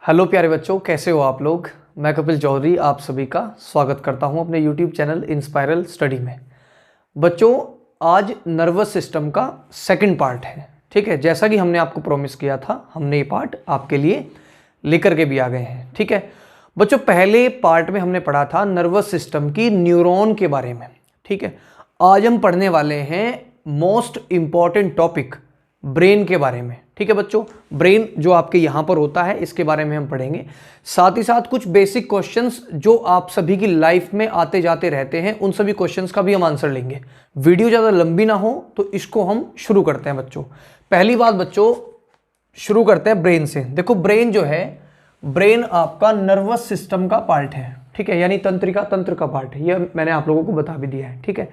Hello प्यारे बच्चों, कैसे हो आप लोग। मैं कपिल चौधरी आप सभी का स्वागत करता हूं अपने यूट्यूब चैनल इंस्पायरल स्टडी में। बच्चों, आज नर्वस सिस्टम का सेकंड पार्ट है। ठीक है, जैसा कि हमने आपको प्रॉमिस किया था, हमने ये पार्ट आपके लिए लेकर के भी आ गए हैं। ठीक है बच्चों, पहले पार्ट में हमने पढ़ा था नर्वस सिस्टम की न्यूरॉन के बारे में। ठीक है, आज हम पढ़ने वाले हैं मोस्ट इंपॉर्टेंट टॉपिक ब्रेन के बारे में। ठीक है बच्चों, ब्रेन जो आपके यहाँ पर होता है इसके बारे में हम पढ़ेंगे। साथ ही साथ कुछ बेसिक क्वेश्चंस जो आप सभी की लाइफ में आते जाते रहते हैं, उन सभी क्वेश्चंस का भी हम आंसर लेंगे। वीडियो ज़्यादा लंबी ना हो तो इसको हम शुरू करते हैं बच्चों। पहली बात बच्चों, शुरू करते हैं ब्रेन से। देखो, ब्रेन जो है, ब्रेन आपका नर्वस सिस्टम का पार्ट है। ठीक है, यानी तंत्रिका तंत्र का पार्ट है। यह मैंने आप लोगों को बता भी दिया है। ठीक है,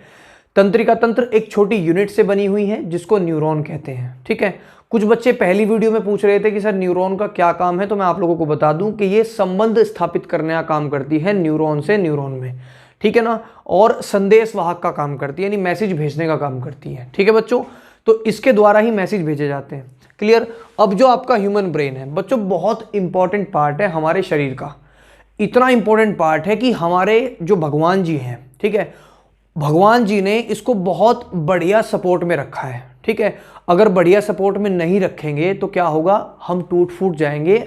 तंत्रिका तंत्र एक छोटी यूनिट से बनी हुई है जिसको न्यूरॉन कहते हैं। ठीक है, कुछ बच्चे पहली वीडियो में पूछ रहे थे कि सर न्यूरॉन का क्या काम है, तो मैं आप लोगों को बता दूं कि ये संबंध स्थापित करने का काम करती है न्यूरॉन से न्यूरॉन में। ठीक है ना, और संदेश वाहक का काम करती है, यानी मैसेज भेजने का काम करती है। ठीक है बच्चों, तो इसके द्वारा ही मैसेज भेजे जाते हैं। क्लियर। अब जो आपका ह्यूमन ब्रेन है बच्चों, बहुत इंपॉर्टेंट पार्ट है हमारे शरीर का। इतना इंपॉर्टेंट पार्ट है कि हमारे जो भगवान जी हैं, ठीक है, भगवान जी ने इसको बहुत बढ़िया सपोर्ट में रखा है। ठीक है, अगर बढ़िया सपोर्ट में नहीं रखेंगे तो क्या होगा, हम टूट फूट जाएंगे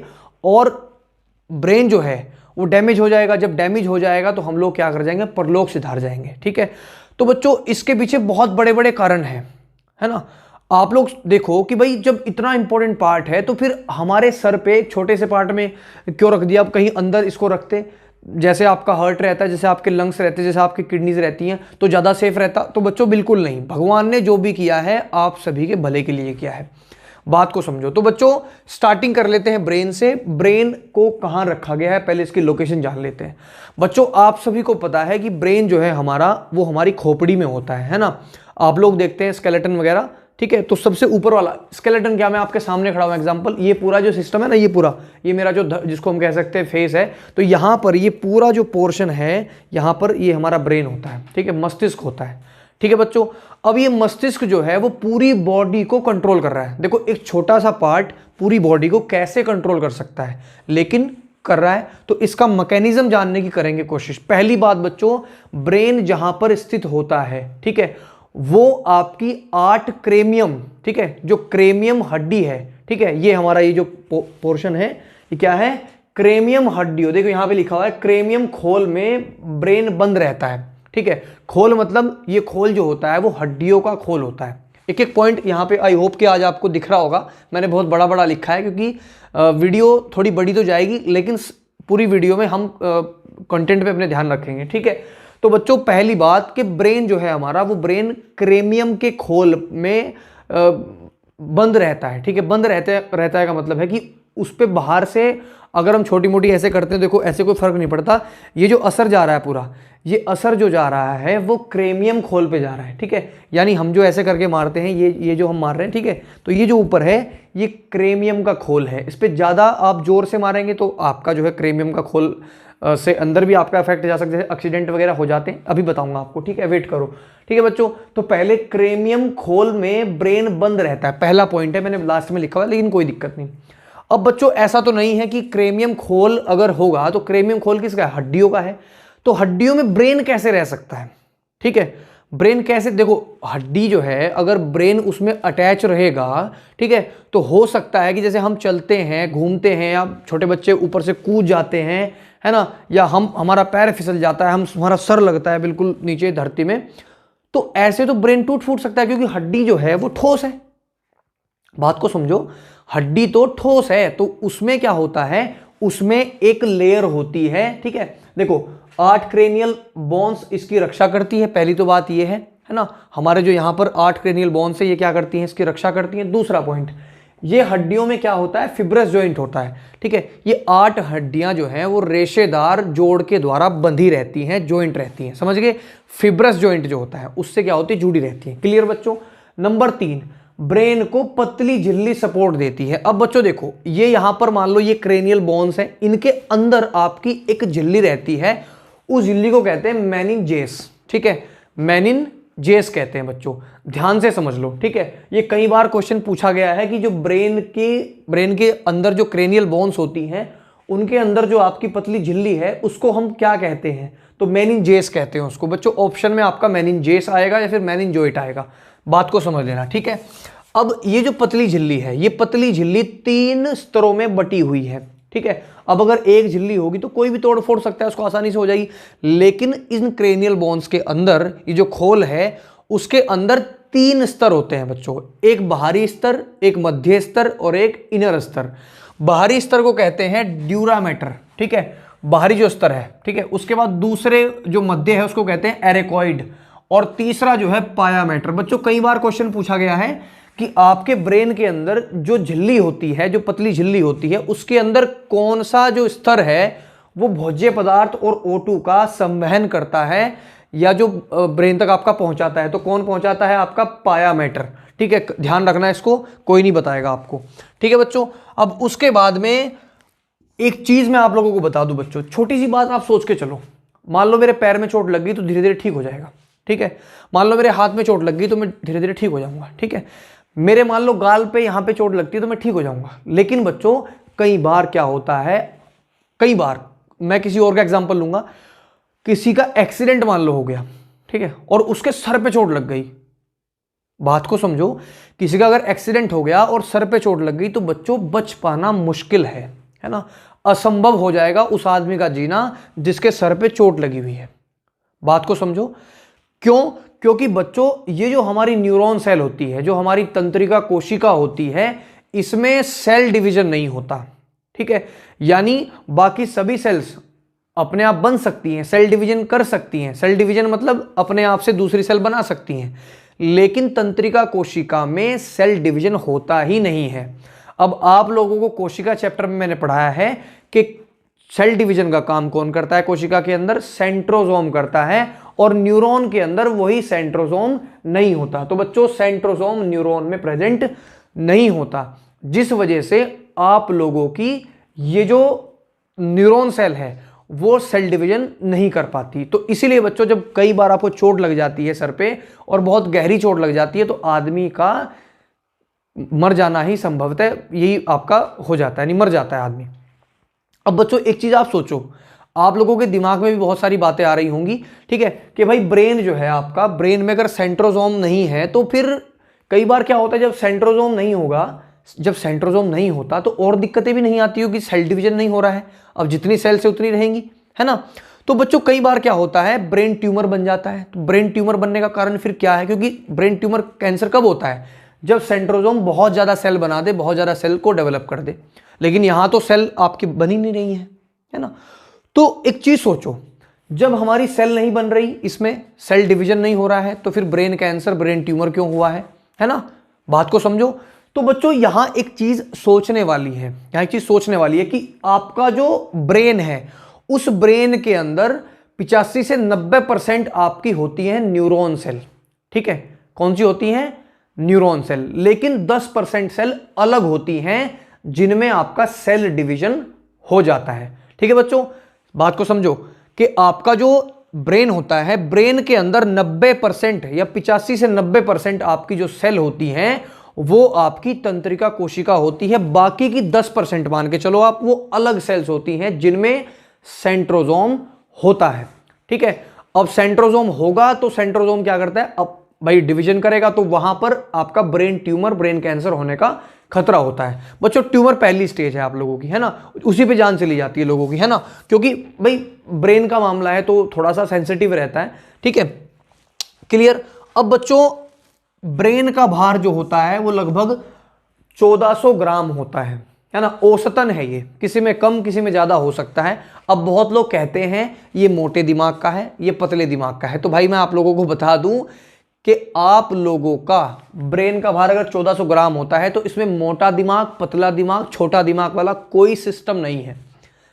और ब्रेन जो है वो डैमेज हो जाएगा। जब डैमेज हो जाएगा तो हम लोग क्या कर जाएंगे, परलोक सिधार जाएंगे। ठीक है, तो बच्चों इसके पीछे बहुत बड़े बड़े कारण हैं, है ना। आप लोग देखो कि भाई जब इतना इंपॉर्टेंट पार्ट है तो फिर हमारे सर पे एक छोटे से पार्ट में क्यों रख दिया, आप कहीं अंदर इसको रखते। जैसे आपका हार्ट रहता है, जैसे आपके लंग्स रहते हैं, जैसे आपकी किडनीज रहती हैं, तो ज़्यादा सेफ रहता। तो बच्चों बिल्कुल नहीं, भगवान ने जो भी किया है आप सभी के भले के लिए किया है। बात को समझो। तो बच्चों स्टार्टिंग कर लेते हैं ब्रेन से। ब्रेन को कहाँ रखा गया है, पहले इसकी लोकेशन जान लेते हैं। बच्चों आप सभी को पता है कि ब्रेन जो है हमारा, वो हमारी खोपड़ी में होता है ना। आप लोग देखते हैं स्केलेटन वगैरह। ठीक है, तो सबसे ऊपर वाला स्केलेटन, क्या मैं आपके सामने खड़ा हूं एग्जांपल, ये पूरा जो सिस्टम है ना, ये पूरा, ये मेरा जो जिसको हम कह सकते हैं फेस है, तो यहाँ पर ये पूरा जो पोर्शन है, यहाँ पर ये हमारा ब्रेन होता है। ठीक है, मस्तिष्क होता है। ठीक है बच्चों, अब ये मस्तिष्क जो है वो पूरी बॉडी को कंट्रोल कर रहा है। देखो, एक छोटा सा पार्ट पूरी बॉडी को कैसे कंट्रोल कर सकता है, लेकिन कर रहा है। तो इसका मैकेनिज्म जानने की करेंगे कोशिश। पहली बात बच्चों, ब्रेन जहां पर स्थित होता है, ठीक है, वो आपकी 8 क्रेमियम, ठीक है, जो क्रेमियम हड्डी है, ठीक है, ये हमारा ये जो पोर्शन है, ये क्या है, क्रेमियम हड्डी। देखो यहां पे लिखा हुआ है क्रेमियम खोल में ब्रेन बंद रहता है। ठीक है, खोल मतलब ये खोल जो होता है वो हड्डियों का खोल होता है। एक एक पॉइंट यहाँ पे आई होप कि आज आपको दिख रहा होगा। मैंने बहुत बड़ा बड़ा लिखा है क्योंकि वीडियो थोड़ी बड़ी तो जाएगी, लेकिन पूरी वीडियो में हम कंटेंट पे अपने ध्यान रखेंगे। ठीक है, तो बच्चों पहली बात कि ब्रेन जो है हमारा, वो ब्रेन क्रेमियम के खोल में बंद रहता है। ठीक है, बंद रहता है का मतलब है कि उस पे बाहर से अगर हम छोटी मोटी ऐसे करते हैं, देखो ऐसे कोई फर्क नहीं पड़ता। ये जो असर जा रहा है पूरा, ये असर जो जा रहा है वो क्रेमियम खोल पे जा रहा है। ठीक है, यानी हम जो ऐसे करके मारते हैं, ये जो हम मार रहे हैं, ठीक है, तो ये जो ऊपर है ये क्रेमियम का खोल है। इस पर ज़्यादा आप जोर से मारेंगे तो आपका जो है क्रेमियम का खोल से अंदर भी आपका इफेक्ट जा सकता है, एक्सीडेंट वगैरह हो जाते हैं। अभी बताऊंगा आपको। ठीक है, वेट करो। ठीक है बच्चों, तो पहले क्रेमियम खोल में ब्रेन बंद रहता है, पहला पॉइंट है, मैंने लास्ट में लिखा हुआ है, लेकिन कोई दिक्कत नहीं। अब बच्चों ऐसा तो नहीं है कि क्रेमियम खोल अगर होगा तो क्रेमियम खोल किसका है, हड्डियों का है। तो हड्डियों में ब्रेन कैसे रह सकता है। ठीक है, ब्रेन कैसे, देखो हड्डी जो है अगर ब्रेन उसमें अटैच रहेगा, ठीक है, तो हो सकता है कि जैसे हम चलते हैं, घूमते हैं, या छोटे बच्चे ऊपर से कूद जाते हैं, है ना, या हमारा पैर फिसल जाता है, हमारा सर लगता है बिल्कुल नीचे धरती में, तो ऐसे तो ब्रेन टूट फूट सकता है, क्योंकि हड्डी जो है वो ठोस है। बात को समझो, हड्डी तो ठोस है, तो उसमें क्या होता है, उसमें एक लेयर होती है। ठीक है, देखो 8 क्रेनियल बोन्स इसकी रक्षा करती है, पहली तो बात ये है ना। हमारे जो यहाँ पर 8 क्रेनियल बोन्स है, ये क्या करती हैं, इसकी रक्षा करती हैं। दूसरा पॉइंट, ये हड्डियों में क्या होता है, फिब्रस जॉइंट होता है। ठीक है, ये 8 हड्डियां जो हैं वो रेशेदार जोड़ के द्वारा बंधी रहती हैं, जॉइंट रहती हैं, समझ गए। फिब्रस जॉइंट जो होता है उससे क्या होती है, जुड़ी रहती है। क्लियर बच्चों। नंबर 3, ब्रेन को पतली झिल्ली सपोर्ट देती है। अब बच्चों देखो, ये यहां पर मान लो ये क्रेनियल बोन्स है, इनके अंदर आपकी एक झिल्ली रहती है, उस झिल्ली को कहते हैं मेनिनजेस। ठीक है, मेनिनजेस कहते हैं बच्चों, ध्यान से समझ लो। ठीक है, ये कई बार क्वेश्चन पूछा गया है कि जो ब्रेन के अंदर जो क्रेनियल बोन्स होती हैं उनके अंदर जो आपकी पतली झिल्ली है उसको हम क्या कहते हैं, तो मेनिंजेस कहते हैं उसको। बच्चों ऑप्शन में आपका मेनिंजेस आएगा या फिर मेनिंजोइट आएगा, बात को समझ लेना, ठीक है। अब ये जो पतली झिल्ली है, ये पतली झिल्ली 3 स्तरों में बटी हुई है, ठीक है। अब अगर एक झिल्ली होगी तो कोई भी तोड़ फोड़ सकता है, उसको आसानी से हो जाएगी, लेकिन इन क्रेनियल बोन्स के अंदर ये जो खोल है उसके अंदर 3 स्तर होते हैं बच्चों, एक बाहरी स्तर, एक मध्य स्तर और एक इनर स्तर। बाहरी स्तर को कहते हैं ड्यूरामेटर, ठीक है, बाहरी जो स्तर है, ठीक है। उसके बाद दूसरे जो मध्य है उसको कहते हैं एरेकॉइड, और तीसरा जो है पायामेटर। बच्चों कई बार क्वेश्चन पूछा गया है कि आपके ब्रेन के अंदर जो झिल्ली होती है, जो पतली झिल्ली होती है, उसके अंदर कौन सा जो स्तर है वो भोज्य पदार्थ और O2 का संवहन करता है या जो ब्रेन तक आपका पहुंचाता है, तो कौन पहुंचाता है, आपका पायामेटर, ठीक है। ध्यान रखना इसको, कोई नहीं बताएगा आपको, ठीक है बच्चों। अब उसके बाद में एक चीज मैं आप लोगों को बता दूं बच्चों, छोटी सी बात आप सोच के चलो। मान लो मेरे पैर में चोट लग गई तो धीरे धीरे ठीक हो जाएगा, ठीक है। मान लो मेरे हाथ में चोट लग गई तो मैं धीरे धीरे ठीक हो जाऊंगा, ठीक है। मेरे मान लो गाल पे यहां पे चोट लगती है तो मैं ठीक हो जाऊंगा। लेकिन बच्चों कई बार क्या होता है, कई बार मैं किसी और का एग्जांपल लूंगा, किसी का एक्सीडेंट मान लो हो गया, ठीक है, और उसके सर पे चोट लग गई। बात को समझो, किसी का अगर एक्सीडेंट हो गया और सर पे चोट लग गई तो बच्चों बच पाना मुश्किल है ना, असंभव हो जाएगा उस आदमी का जीना जिसके सर पे चोट लगी हुई है। बात को समझो, क्यों? क्योंकि बच्चों ये जो हमारी न्यूरॉन सेल होती है, जो हमारी तंत्रिका कोशिका होती है, इसमें सेल डिवीजन नहीं होता, ठीक है। यानी बाकी सभी सेल्स अपने आप बन सकती हैं, सेल डिवीजन कर सकती हैं, सेल डिवीजन मतलब अपने आप से दूसरी सेल बना सकती हैं, लेकिन तंत्रिका कोशिका में सेल डिवीजन होता ही नहीं है। अब आप लोगों को कोशिका चैप्टर में मैंने पढ़ाया है कि सेल डिवीजन का काम कौन करता है कोशिका के अंदर, सेंट्रोसोम करता है, और न्यूरॉन के अंदर वही सेंट्रोसोम नहीं होता। तो बच्चों सेंट्रोसोम न्यूरॉन में प्रेजेंट नहीं होता, जिस वजह से आप लोगों की ये जो न्यूरॉन सेल है वो सेल डिवीजन नहीं कर पाती। तो इसीलिए बच्चों जब कई बार आपको चोट लग जाती है सर पे और बहुत गहरी चोट लग जाती है तो आदमी का मर जाना ही संभवतः यही आपका हो जाता है, नहीं मर जाता है आदमी। अब बच्चों एक चीज आप सोचो, आप लोगों के दिमाग में भी बहुत सारी बातें आ रही होंगी, ठीक है, कि भाई ब्रेन जो है आपका, ब्रेन में अगर सेंट्रोसोम नहीं है तो फिर कई बार क्या होता है, जब सेंट्रोसोम नहीं होगा, जब सेंट्रोसोम नहीं होता तो और दिक्कतें भी नहीं आती होगी, सेल डिवीजन नहीं हो रहा है, अब जितनी सेल से उतनी रहेंगी, है ना। तो बच्चों कई बार क्या होता है, ब्रेन ट्यूमर बन जाता है। तो ब्रेन ट्यूमर बनने का कारण फिर क्या है, क्योंकि ब्रेन ट्यूमर कैंसर कब होता है, जब सेंट्रोसोम बहुत ज्यादा सेल बना दे, बहुत ज्यादा सेल को डेवलप कर दे। लेकिन यहां तो सेल आपकी बनी नहीं रही है ना। तो एक चीज सोचो, जब हमारी सेल नहीं बन रही, इसमें सेल डिवीजन नहीं हो रहा है, तो फिर ब्रेन कैंसर, ब्रेन ट्यूमर क्यों हुआ है ना। बात को समझो। तो बच्चों यहां एक चीज सोचने वाली है, यहां एक चीज सोचने वाली है कि आपका जो ब्रेन है उस ब्रेन के अंदर 85 से 90% आपकी होती है न्यूरॉन सेल, ठीक है। कौन सी होती है, न्यूरॉन सेल। लेकिन 10% सेल अलग होती हैं जिनमें आपका सेल डिवीजन हो जाता है, ठीक है बच्चों। बात को समझो कि आपका जो ब्रेन होता है, ब्रेन के अंदर 90% या 85 से 90% आपकी जो सेल होती हैं वो आपकी तंत्रिका कोशिका होती है। बाकी की 10% मान के चलो आप, वो अलग सेल्स होती हैं जिनमें सेंट्रोसोम होता है, ठीक है। अब सेंट्रोसोम होगा तो सेंट्रोसोम क्या करता है, अब भाई डिवीजन करेगा, तो वहां पर आपका ब्रेन ट्यूमर, ब्रेन कैंसर होने का खतरा होता है। बच्चों ट्यूमर पहली स्टेज है आप लोगों की, है ना, उसी पे जान चली जाती है लोगों की, है ना, क्योंकि भाई ब्रेन का मामला है तो थोड़ा सा सेंसिटिव रहता है, ठीक है, क्लियर। अब बच्चों ब्रेन का भार जो होता है वो लगभग 1400 ग्राम होता है ना, औसतन है ये, किसी में कम किसी में ज्यादा हो सकता है। अब बहुत लोग कहते हैं ये मोटे दिमाग का है, ये पतले दिमाग का है। तो भाई मैं आप लोगों को बता दूं कि आप लोगों का ब्रेन का भार अगर 1400 ग्राम होता है तो इसमें मोटा दिमाग, पतला दिमाग, छोटा दिमाग वाला कोई सिस्टम नहीं है,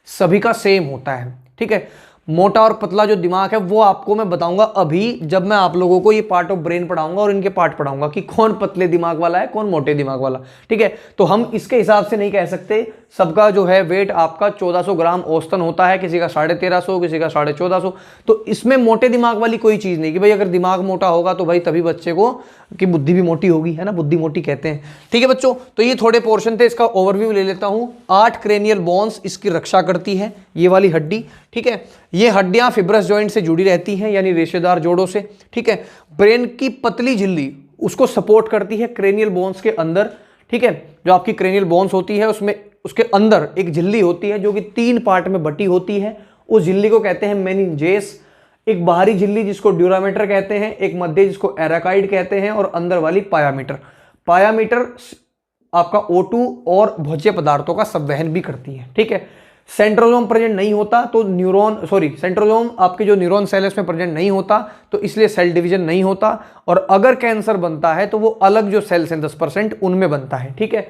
सभी का सेम होता है, ठीक है। मोटा और पतला जो दिमाग है वो आपको मैं बताऊंगा अभी, जब मैं आप लोगों को ये पार्ट ऑफ ब्रेन पढ़ाऊंगा और इनके पार्ट पढ़ाऊंगा कि कौन पतले दिमाग वाला है कौन मोटे दिमाग वाला। ठीक है, तो हम इसके हिसाब से नहीं कह सकते। सबका जो है वेट आपका 1400 ग्राम औसतन होता है, किसी का 1350, किसी का 1450। तो इसमें मोटे दिमाग वाली कोई चीज नहीं कि भाई अगर दिमाग मोटा होगा तो भाई तभी बच्चे को की बुद्धि भी मोटी होगी, है ना, बुद्धि मोटी कहते हैं। ठीक है बच्चों, तो ये थोड़े पोर्शन थे, इसका ओवरव्यू ले लेता हूं। 8 क्रेनियल बोन्स इसकी रक्षा करती है, ये वाली हड्डी। ठीक है, ये हड्डियां फिब्रस जॉइंट से जुड़ी रहती हैं, यानी रेशेदार जोड़ों से। ठीक है, ब्रेन की पतली झिल्ली उसको सपोर्ट करती है क्रेनियल बोन्स के अंदर। ठीक है, जो आपकी क्रेनियल बोन्स होती है उसमें उसके अंदर एक झिल्ली होती है जो कि 3 पार्ट में बटी होती है। उस झिल्ली को कहते हैं मेनिंजेस। एक बाहरी झिल्ली जिसको ड्यूरामीटर कहते हैं, एक मध्य जिसको एराकाइड कहते हैं, और अंदर वाली पायामीटर। पायामीटर आपका O2 और भोज्य पदार्थों का संवहन भी करती है। ठीक है, सेंट्रोसोम प्रेजेंट नहीं होता तो सेंट्रोसोम आपके जो न्यूरॉन सेल है उसमें प्रेजेंट नहीं होता, तो इसलिए सेल डिवीजन नहीं होता। और अगर कैंसर बनता है तो वो अलग जो सेल्स हैं 10% उनमें बनता है। ठीक है,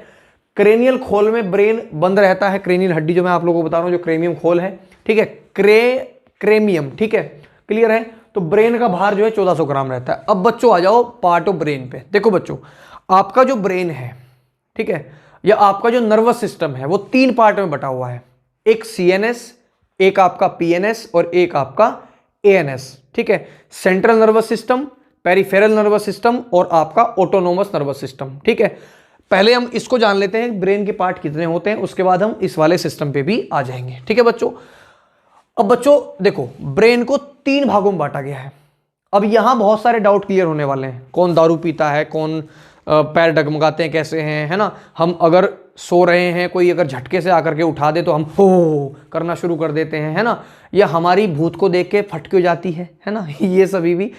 क्रेनियल खोल में ब्रेन बंद रहता है, क्रेनियल हड्डी जो मैं आप लोगों को बता रहा हूं, जो क्रेनियम खोल है। ठीक है, क्रेमियम। ठीक है, क्लियर है। तो ब्रेन का भार जो है 1400 ग्राम रहता है। अब बच्चों आ जाओ पार्ट ऑफ ब्रेन पे। देखो बच्चों, आपका जो ब्रेन है, ठीक है, या आपका जो नर्वस सिस्टम है वो 3 पार्ट में बटा हुआ है। एक CNS, एक आपका PNS और एक आपका ANS। ठीक है, central nervous system, peripheral nervous system और आपका ऑटोनोमस नर्वस सिस्टम। ठीक है, पहले हम इसको जान लेते हैं ब्रेन के पार्ट कितने होते हैं, उसके बाद हम इस वाले सिस्टम पे भी आ जाएंगे। ठीक है बच्चों, अब बच्चों देखो, ब्रेन को 3 भागों में बांटा गया है। अब यहां बहुत सारे डाउट क्लियर होने वाले हैं। कौन दारू पीता है, कौन पैर डगमगाते हैं कैसे हैं, है ना। हम अगर सो रहे हैं, कोई अगर झटके से आकर के उठा दे तो हम हो करना शुरू कर देते हैं, है ना। या हमारी भूत को देख के फटके हो जाती है ना। ये सभी भी,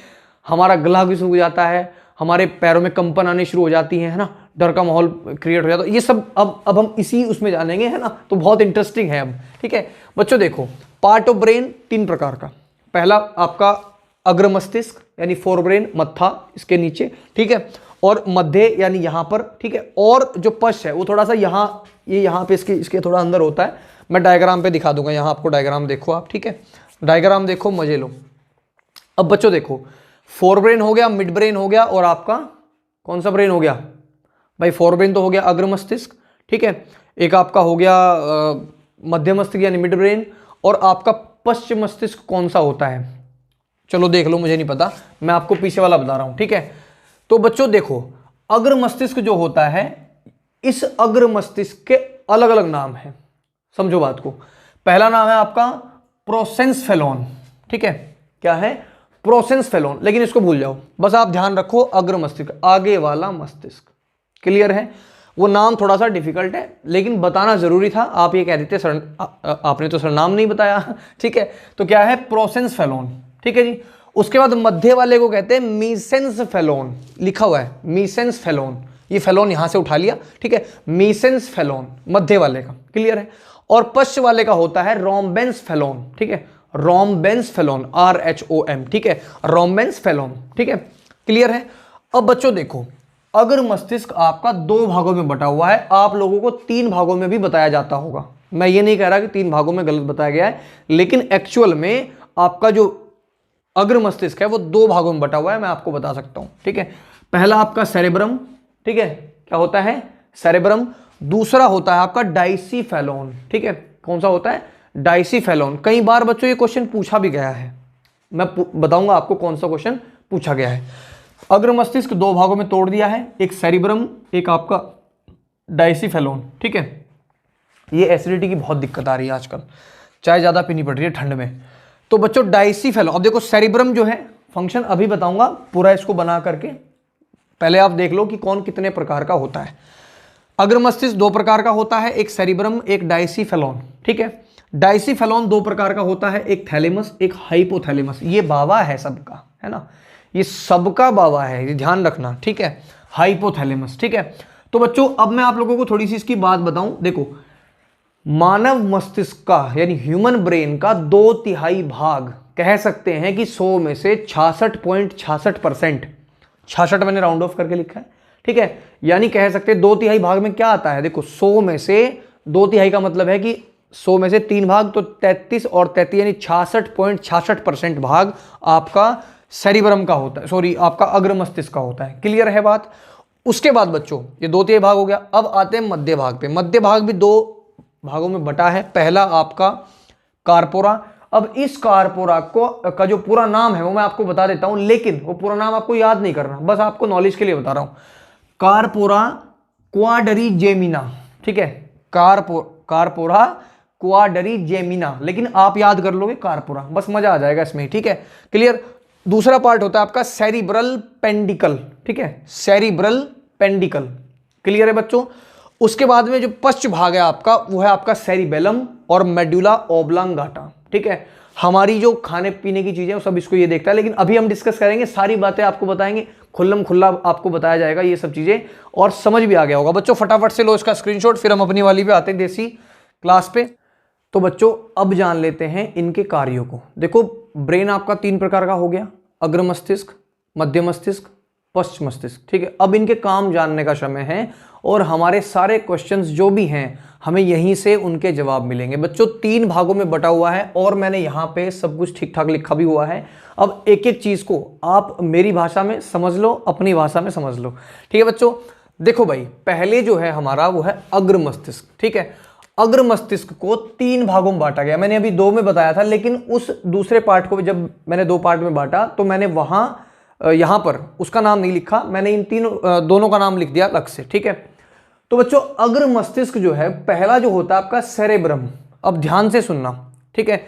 हमारा गला भी सूख जाता है, हमारे पैरों में कंपन आने शुरू हो जाती है ना, डर का माहौल क्रिएट हो जाता है। ये सब अब हम इसी उसमें जानेंगे, है ना। तो बहुत इंटरेस्टिंग है अब। ठीक है बच्चों, देखो पार्ट ऑफ ब्रेन 3 प्रकार का। पहला आपका अग्र मस्तिष्क यानी फोर ब्रेन, मत्था इसके नीचे। ठीक है, और मध्य यानी यहां पर। ठीक है, और जो पश्च है वो थोड़ा सा यहाँ पे इसके थोड़ा अंदर होता है। मैं डायग्राम पे दिखा दूंगा, यहाँ आपको डायग्राम देखो आप। ठीक है, डायग्राम देखो, मजे लो। अब बच्चों देखो, फोर ब्रेन हो गया, मिड ब्रेन हो गया, और आपका कौन सा ब्रेन हो गया भाई? फोर ब्रेन तो हो गया अग्र मस्तिष्क। ठीक है, एक आपका हो गया मध्य मस्तिष्क यानी मिड ब्रेन, और आपका पश्चिम मस्तिष्क कौन सा होता है चलो देख लो, मुझे नहीं पता, मैं आपको पीछे वाला बता रहा हूं। ठीक है, तो बच्चों देखो, अग्र मस्तिष्क जो होता है, इस अग्र मस्तिष्क के अलग अलग नाम हैं, समझो बात को। पहला नाम है आपका प्रोसेंसफेलोन। ठीक है, क्या है? प्रोसेंसफेलोन। लेकिन इसको भूल जाओ, बस आप ध्यान रखो अग्र मस्तिष्क, आगे वाला मस्तिष्क। क्लियर है? वो नाम थोड़ा सा डिफिकल्ट है लेकिन बताना जरूरी था। आप ये कह देते सर, आपने तो सर नाम नहीं बताया। ठीक है, तो क्या है? प्रोसेंसफेलोन। ठीक है जी। उसके बाद मध्य वाले को कहते हैं मीसेंसफेलोन, लिखा हुआ है मीसेंसफेलोन, ये फेलोन यहां से उठा लिया। ठीक है, मीसेंसफेलोन मध्य वाले का। क्लियर है? और पश्च वाले का होता है रोम्बेंसफेलोन। ठीक है, रोम्बेंसफेलोन, RHOM। ठीक है, रोम्बेंसफेलोन। ठीक है, क्लियर है? अब बच्चों देखो, अगर मस्तिष्क आपका 2 भागों में बटा हुआ है, आप लोगों को 3 भागों में भी बताया जाता होगा। मैं ये नहीं कह रहा कि 3 भागों में गलत बताया गया है, लेकिन एक्चुअल में आपका जो अग्र मस्तिष्क है वो 2 भागों में बटा हुआ है, मैं आपको बता सकता हूं। ठीक है, पहला आपका सेरेब्रम। ठीक है, क्या होता है? सेरेब्रम। दूसरा होता है आपका डाइसीफेलोन। ठीक है, कौन सा होता है? डाइसीफेलोन। कई बार बच्चों ये क्वेश्चन पूछा भी गया है, मैं बताऊंगा आपको कौन सा क्वेश्चन पूछा गया है। अग्र मस्तिष्क 2 भागों में तोड़ दिया है, एक सेरिब्रम, एक आपका डाइसीफेलोन। ठीक है, ये एसिडिटी की बहुत दिक्कत आ रही है आजकल, चाय ज्यादा पीनी पड़ रही है ठंड में। तो बच्चों डाइसीफेलोन, अब देखो सेरिब्रम जो है, फंक्शन अभी बताऊंगा पूरा इसको बना करके, पहले आप देख लो कि कौन कितने प्रकार का होता है। अग्र मस्तिष्क 2 प्रकार का होता है, एक सेरिब्रम, एक डाइसीफेलोन। ठीक है, डाइसीफेलोन 2 प्रकार का होता है, एक थैलेमस, एक हाइपोथैलेमस। ये बाबा है सबका, है ना, ये सबका बाबा है, ये ध्यान रखना। ठीक है, हाइपोथैलेमस। ठीक है, तो बच्चों अब मैं आप लोगों को थोड़ी सी इसकी बात बताऊं। देखो, मानव मस्तिष्क का यानी ह्यूमन ब्रेन का 2/3 भाग, कह सकते हैं कि 100 में से 66.66%, 66 मैंने राउंड ऑफ करके लिखा है। ठीक है, यानी कह सकते हैं 2/3 भाग में क्या आता है? देखो, 100 में से 2/3 का मतलब है कि 100 में से 3 भाग, तो 33 और 33 यानी 66.66% भाग आपका सेरिब्रम का होता है, सॉरी आपका अग्र मस्तिष्क का होता है। क्लियर है बात। उसके बाद बच्चों ये 2/3 भाग हो गया। अब आते हैं मध्य भाग पे। मध्य भाग भी 2 भागों में बटा है। पहला आपका कार्पोरा। अब इस कार्पोरा को का जो पूरा नाम है वो मैं आपको बता देता हूं, लेकिन वो पूरा नाम आपको याद नहीं करना, बस आपको नॉलेज के लिए बता रहा हूं। कार्पोरा क्वाड्रिजेमिना, ठीक है, कार्पोरा क्वाड्रिजेमिना, लेकिन आप याद कर लोगे कार्पोरा, बस मजा आ जाएगा इसमें, ठीक है, क्लियर। दूसरा पार्ट होता है आपका सेरिब्रल पेंडिकल, ठीक है, सेरिब्रल पेंडिकल, क्लियर है बच्चों। उसके बाद में जो पश्च भाग है आपका वो है आपका सेरिबेलम और मेडुला ओब्लांगाटा, ठीक है। हमारी जो खाने पीने की चीजें वो सब इसको ये देखता है, लेकिन अभी हम डिस्कस करेंगे, सारी बातें आपको बताएंगे, खुल्लम खुल्ला आपको बताया जाएगा ये सब चीजें, और समझ भी आ गया होगा बच्चों। फटाफट से लो इसका स्क्रीनशॉट, फिर हम अपनी वाली पे आते हैं देसी क्लास पे। तो बच्चों अब जान लेते हैं इनके कार्यों को। देखो ब्रेन आपका 3 प्रकार का हो गया, अग्र मस्तिष्क, मध्य मस्तिष्क, पश्च मस्तिष्क, ठीक है। अब इनके काम जानने का समय है, और हमारे सारे क्वेश्चंस जो भी हैं हमें यहीं से उनके जवाब मिलेंगे। बच्चों 3 भागों में बटा हुआ है, और मैंने यहाँ पे सब कुछ ठीक ठाक लिखा भी हुआ है। अब एक एक चीज को आप मेरी भाषा में समझ लो, अपनी भाषा में समझ लो, ठीक है बच्चों। देखो भाई, पहले जो है हमारा वो है अग्र मस्तिष्क, ठीक है। अग्र मस्तिष्क को 3 भागों में बांटा गया। मैंने अभी 2 में बताया था, लेकिन उस दूसरे पार्ट को जब मैंने 2 पार्ट में बांटा तो मैंने वहां यहां पर उसका नाम नहीं लिखा, मैंने इन दोनों का नाम लिख दिया अलग से, ठीक है। तो बच्चों अग्र मस्तिष्क जो है पहला जो होता है आपका सेरेब्रम। अब ध्यान से सुनना, ठीक है।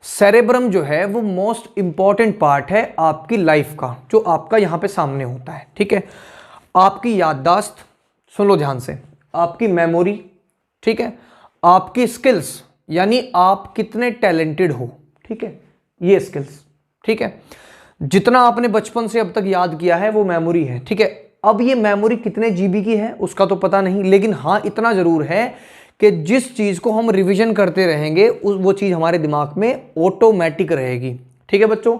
सेरेब्रम जो है वो मोस्ट इंपॉर्टेंट पार्ट है आपकी लाइफ का, जो आपका यहां पे सामने होता है, ठीक है। आपकी याददाश्त, सुन लो ध्यान से, आपकी मेमोरी, ठीक है, आपकी स्किल्स, यानी आप कितने टैलेंटेड हो, ठीक है, ये स्किल्स, ठीक है। जितना आपने बचपन से अब तक याद किया है वो मेमोरी है, ठीक है। अब ये मेमोरी कितने जीबी की है उसका तो पता नहीं, लेकिन हाँ इतना जरूर है कि जिस चीज को हम रिवीजन करते रहेंगे वो चीज हमारे दिमाग में ऑटोमेटिक रहेगी, ठीक है बच्चों।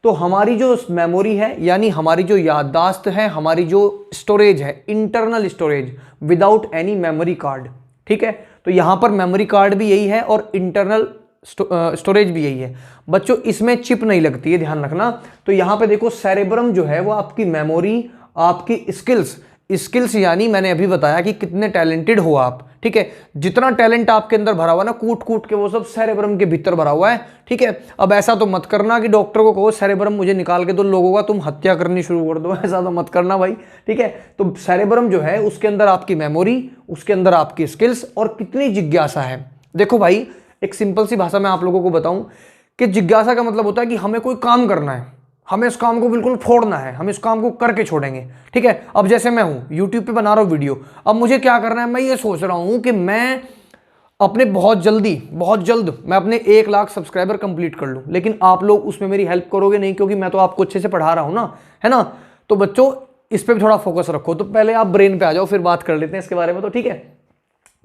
तो हमारी जो मेमोरी है, यानी हमारी जो याददाश्त है, हमारी जो स्टोरेज है, internal storage without any memory card, ठीक है। तो यहां पर मेमोरी कार्ड भी यही है और इंटरनल स्टोरेज भी यही है बच्चों, इसमें चिप नहीं लगती है, ध्यान रखना। तो यहां पे देखो सेरेब्रम जो है वो आपकी मेमोरी, आपकी स्किल्स यानी मैंने अभी बताया कि कितने टैलेंटेड हो आप, ठीक है। जितना टैलेंट आपके अंदर भरा हुआ ना कूट कूट के, वो सब सेरेब्रम के भीतर भरा हुआ है, ठीक है। अब ऐसा तो मत करना कि डॉक्टर को कहो सेरेब्रम मुझे निकाल के दो, लोगों का तुम हत्या करनी शुरू कर दो, ऐसा तो मत करना भाई, ठीक है। तो सेरेब्रम जो है उसके अंदर आपकी मेमोरी, उसके अंदर आपकी स्किल्स और कितनी जिज्ञासा है। देखो भाई एक सिंपल सी भाषा में आप लोगों को बताऊं कि जिज्ञासा का मतलब होता है कि हमें कोई काम करना है, हमें इस काम को बिल्कुल फोड़ना है, हम इस काम को करके छोड़ेंगे, ठीक है। अब जैसे मैं हूं यूट्यूब पे बना रहा हूं वीडियो, अब मुझे क्या करना है, मैं ये सोच रहा हूं कि मैं अपने बहुत जल्द मैं अपने 1 लाख सब्सक्राइबर कंप्लीट कर लूं, लेकिन आप लोग उसमें मेरी हेल्प करोगे नहीं, क्योंकि मैं तो आपको अच्छे से पढ़ा रहा हूं ना, है ना। तो बच्चों इस पर भी थोड़ा फोकस रखो। तो पहले आप ब्रेन पे आ जाओ, फिर बात कर लेते हैं इसके बारे में, तो ठीक है।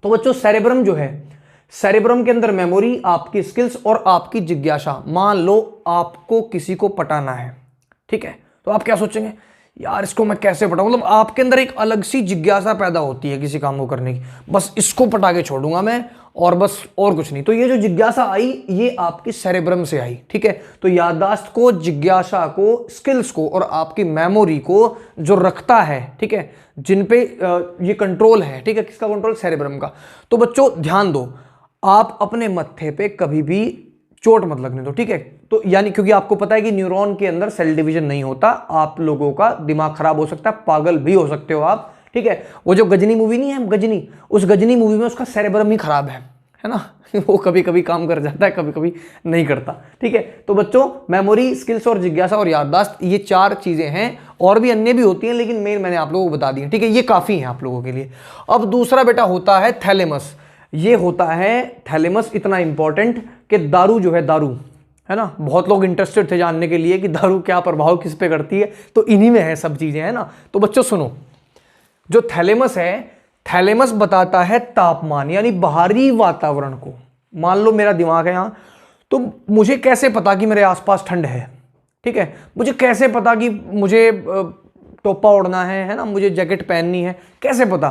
तो बच्चों सेरेब्रम जो है, सेरेब्रम के अंदर मेमोरी, आपकी स्किल्स और आपकी जिज्ञासा। मान लो आपको किसी को पटाना है, ठीक है, तो आप क्या सोचेंगे, यार इसको मैं कैसे पटाऊं, मतलब आपके अंदर एक अलग सी जिज्ञासा पैदा होती है किसी काम को करने की, बस इसको पटा के छोड़ूंगा मैं और बस और कुछ नहीं। तो ये जो जिज्ञासा आई ये आपकी सेरेब्रम से आई, ठीक है। तो याददाश्त को, जिज्ञासा को, स्किल्स को और आपकी मेमोरी को जो रखता है, ठीक है, जिन पे ये कंट्रोल है, ठीक है, किसका कंट्रोल, सेरेब्रम का। तो बच्चों ध्यान दो, आप अपने मत्थे पे कभी भी चोट मत लगने दो, ठीक है। तो यानी क्योंकि आपको पता है कि न्यूरॉन के अंदर सेल डिवीजन नहीं होता, आप लोगों का दिमाग खराब हो सकता है, पागल भी हो सकते हो आप, ठीक है। वो जो गजनी मूवी नहीं है, गजनी, उस गजनी मूवी में उसका सेरेब्रम ही खराब है ना वो कभी कभी काम कर जाता है, कभी कभी नहीं करता, ठीक है। तो बच्चों मेमोरी, स्किल्स और जिज्ञासा और याददाश्त, ये 4 चीजें हैं, और भी अन्य भी होती हैं, लेकिन मेन मैंने आप लोगों को बता दी, ठीक है, ये काफी है आप लोगों के लिए। अब दूसरा बेटा होता है थैलेमस। ये होता है थैलेमस, इतना इंपॉर्टेंट कि दारू जो है, दारू है ना, बहुत लोग इंटरेस्टेड थे जानने के लिए कि दारू क्या प्रभाव किस पे करती है, तो इन्हीं में है सब चीजें, है ना। तो बच्चों सुनो, जो थैलेमस है, थैलेमस बताता है तापमान, यानी बाहरी वातावरण को। मान लो मेरा दिमाग है यहां, तो मुझे कैसे पता कि मेरे आसपास ठंड है, ठीक है, मुझे कैसे पता कि मुझे टोपा ओढ़ना है ना, मुझे जैकेट पहननी है, कैसे पता,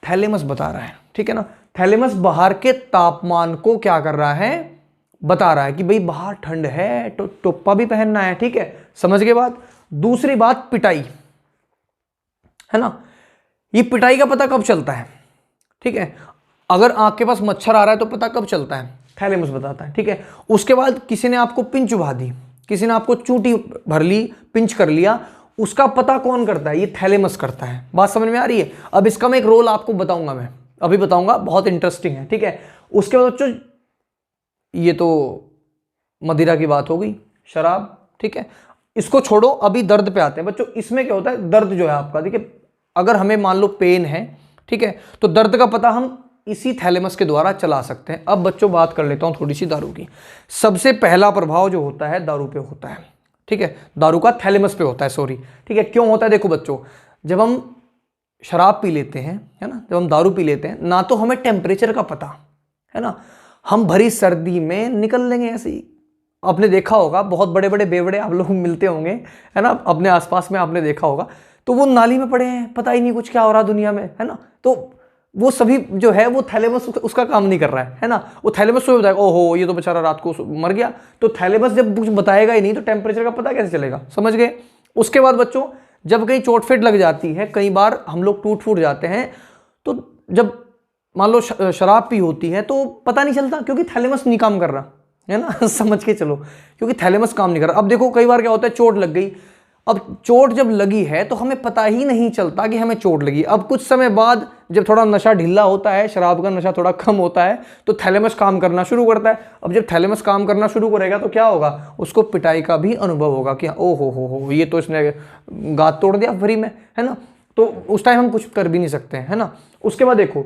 थैलेमस बता रहा है, ठीक है ना। थैलेमस बाहर के तापमान को क्या कर रहा है, बता रहा है कि भाई बाहर ठंड है तो टोपा भी पहनना है। ठीक है, समझ गए बात। दूसरी बात पिटाई है ना, ये पिटाई का पता कब चलता है? ठीक है, अगर आंख के पास मच्छर आ रहा है तो पता कब चलता है? थैलेमस बताता है। ठीक है, उसके बाद किसी ने आपको पिंच चुभा दी, किसी ने आपको चूंटी भर ली, पिंच कर लिया, उसका पता कौन करता है? ये थैलेमस करता है। बात समझ में आ रही है? अब इसका मैं एक रोल आपको बताऊंगा, मैं अभी बताऊंगा, बहुत इंटरेस्टिंग है। ठीक है, उसके बाद बच्चों ये तो मदिरा की बात हो गई, शराब। ठीक है, इसको छोड़ो, अभी दर्द पे आते हैं बच्चों। इसमें क्या होता है, दर्द जो है आपका, देखिए अगर हमें मान लो पेन है, ठीक है, तो दर्द का पता हम इसी थैलेमस के द्वारा चला सकते हैं। अब बच्चों बात कर लेता हूं थोड़ी सी दारू की। सबसे पहला प्रभाव जो होता है दारू पे होता है। ठीक है, दारू का थैलेमस पे होता है, सॉरी। ठीक है, क्यों होता है? देखो बच्चों, जब हम शराब पी लेते हैं, है ना, जब हम दारू पी लेते हैं ना, तो हमें टेम्परेचर का पता है ना, हम भरी सर्दी में निकल लेंगे ऐसे ही। आपने देखा होगा बहुत बड़े बड़े बेवड़े आप लोग मिलते होंगे, है ना, अपने आसपास में आपने देखा होगा, तो वो नाली में पड़े हैं, पता ही नहीं कुछ क्या हो रहा दुनिया में, है ना। तो वो सभी जो है वो थैलेमस उसका काम नहीं कर रहा है ना। वो थैलेमस को बताएगा, ओहो ये तो बेचारा रात को मर गया। तो थैलेमस जब कुछ बताएगा ही नहीं तो टेम्परेचर का पता कैसे चलेगा? समझ गए। उसके बाद बच्चों, जब कहीं चोट फेट लग जाती है, कई बार हम लोग टूट फूट जाते हैं, तो जब मान लो शराब पी होती है तो पता नहीं चलता, क्योंकि थैलेमस नहीं काम कर रहा है ना। समझ के चलो, क्योंकि थैलेमस काम नहीं कर रहा। अब देखो कई बार क्या होता है, चोट लग गई, अब चोट जब लगी है तो हमें पता ही नहीं चलता कि हमें चोट लगी। अब कुछ समय बाद जब थोड़ा नशा ढीला होता है, शराब का नशा थोड़ा कम होता है, तो थैलेमस काम करना शुरू करता है। अब जब थैलेमस काम करना शुरू करेगा तो क्या होगा, उसको पिटाई का भी अनुभव होगा कि ओ हो ये तो इसने गात तोड़ दिया फ्री में, है ना। तो उस टाइम हम कुछ कर भी नहीं सकते हैं, है ना। उसके बाद देखो,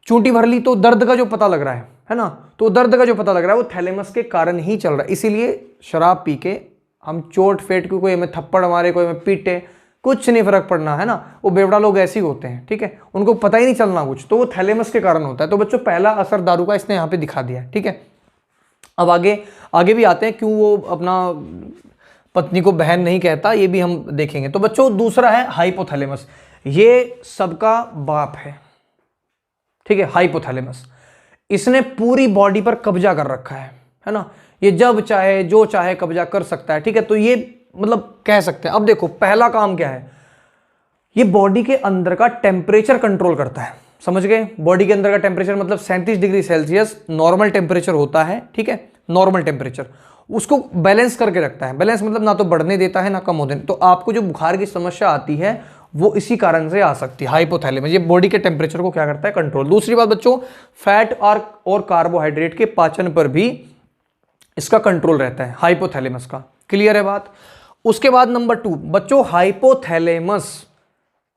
चूंटी भर ली तो दर्द का जो पता लग रहा है ना, तो दर्द का जो पता लग रहा है वो थैलेमस के कारण ही चल रहा है। इसीलिए शराब पी के हम चोट फेट के, कोई हमें थप्पड़ मारे, कोई हमें पीटे, कुछ नहीं फर्क पड़ना, है ना। वो बेवड़ा लोग ऐसे ही होते हैं, ठीक है, उनको पता ही नहीं चलना कुछ, तो वो थैलेमस के कारण होता है। तो बच्चों पहला असर दारू का इसने यहाँ पे दिखा दिया है, ठीक है। अब आगे भी आते हैं, क्यों वो अपना पत्नी को बहन नहीं कहता, ये भी हम देखेंगे। तो बच्चों दूसरा है हाइपोथैलेमस, ये सबका बाप है, ठीक है, हाइपोथैलेमस। इसने पूरी बॉडी पर कब्जा कर रखा है ना। ये जब चाहे जो चाहे कब्जा कर सकता है, ठीक है। तो ये मतलब कह सकते हैं। अब देखो पहला काम क्या है, ये बॉडी के अंदर का टेम्परेचर कंट्रोल करता है। समझ गए, बॉडी के अंदर का टेम्परेचर मतलब 37 डिग्री सेल्सियस नॉर्मल टेम्परेचर होता है, ठीक है, नॉर्मल टेम्परेचर, उसको बैलेंस करके रखता है। बैलेंस मतलब ना तो बढ़ने देता है ना कम होने। तो आपको जो बुखार की समस्या आती है वो इसी कारण से आ सकती है, हाइपोथैलेमस। ये बॉडी के टेम्परेचर को क्या करता है, कंट्रोल। दूसरी बात बच्चों, फैट और कार्बोहाइड्रेट के पाचन पर भी इसका कंट्रोल रहता है हाइपोथैलेमस का। क्लियर है बात। उसके बाद नंबर 2 बच्चों, हाइपोथैलेमस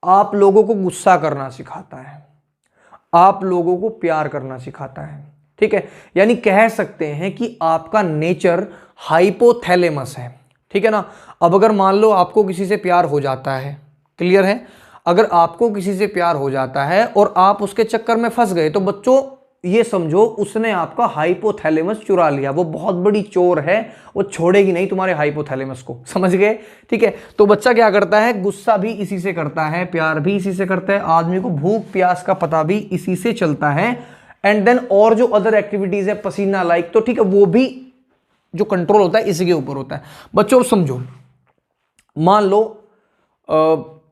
आप लोगों को गुस्सा करना सिखाता है, आप लोगों को प्यार करना सिखाता है, ठीक है। यानी कह सकते हैं कि आपका नेचर हाइपोथैलेमस है, ठीक है ना। अब अगर मान लो आपको किसी से प्यार हो जाता है, क्लियर है, अगर आपको किसी से प्यार हो जाता है और आप उसके चक्कर में फंस गए, तो बच्चों ये समझो उसने आपका हाइपोथैलेमस चुरा लिया। वो बहुत बड़ी चोर है, वो छोड़ेगी नहीं तुम्हारे हाइपोथैलेमस को, समझ गए, ठीक है। तो बच्चा क्या करता है, गुस्सा भी इसी से करता है, प्यार भी इसी से करता है, आदमी को भूख प्यास का पता भी इसी से चलता है। एंड देन और जो अदर एक्टिविटीज है, पसीना लाइक, तो ठीक है, वो भी जो कंट्रोल होता है इसी के ऊपर होता है। बच्चों समझो, मान लो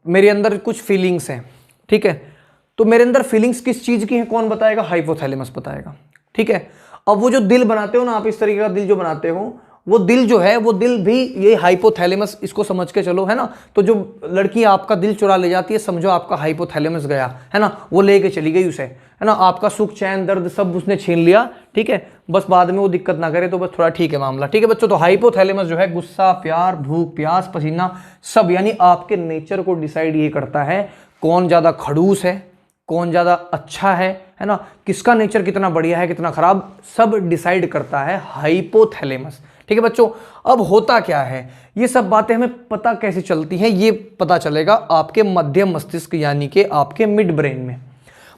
मेरे अंदर कुछ फीलिंग्स हैं, ठीक है, तो मेरे अंदर फीलिंग्स किस चीज की हैं, कौन बताएगा, हाइपोथैलेमस बताएगा, ठीक है। अब वो जो दिल बनाते हो ना आप, इस तरीके का दिल जो बनाते हो, वो दिल जो है, वो दिल भी ये हाइपोथैलेमस, इसको समझ के चलो, है ना। तो जो लड़की आपका दिल चुरा ले जाती है, समझो आपका हाइपोथैलेमस गया, है ना, वो लेके चली गई उसे, है ना। आपका सुख चैन दर्द सब उसने छीन लिया, ठीक है। बस बाद में वो दिक्कत ना करे, तो बस थोड़ा ठीक है मामला, ठीक है बच्चों। तो हाइपोथैलेमस जो है गुस्सा, प्यार, भूख प्यास, पसीना सब, यानी आपके नेचर को डिसाइड ये करता है कौन ज्यादा खड़ूस है, कौन ज्यादा अच्छा है ना, किसका नेचर कितना बढ़िया है कितना खराब, सब डिसाइड करता है हाइपोथैलेमस, ठीक है बच्चों। अब होता क्या है, ये सब बातें हमें पता कैसे चलती हैं, ये पता चलेगा आपके मध्य मस्तिष्क यानी कि आपके मिड ब्रेन में।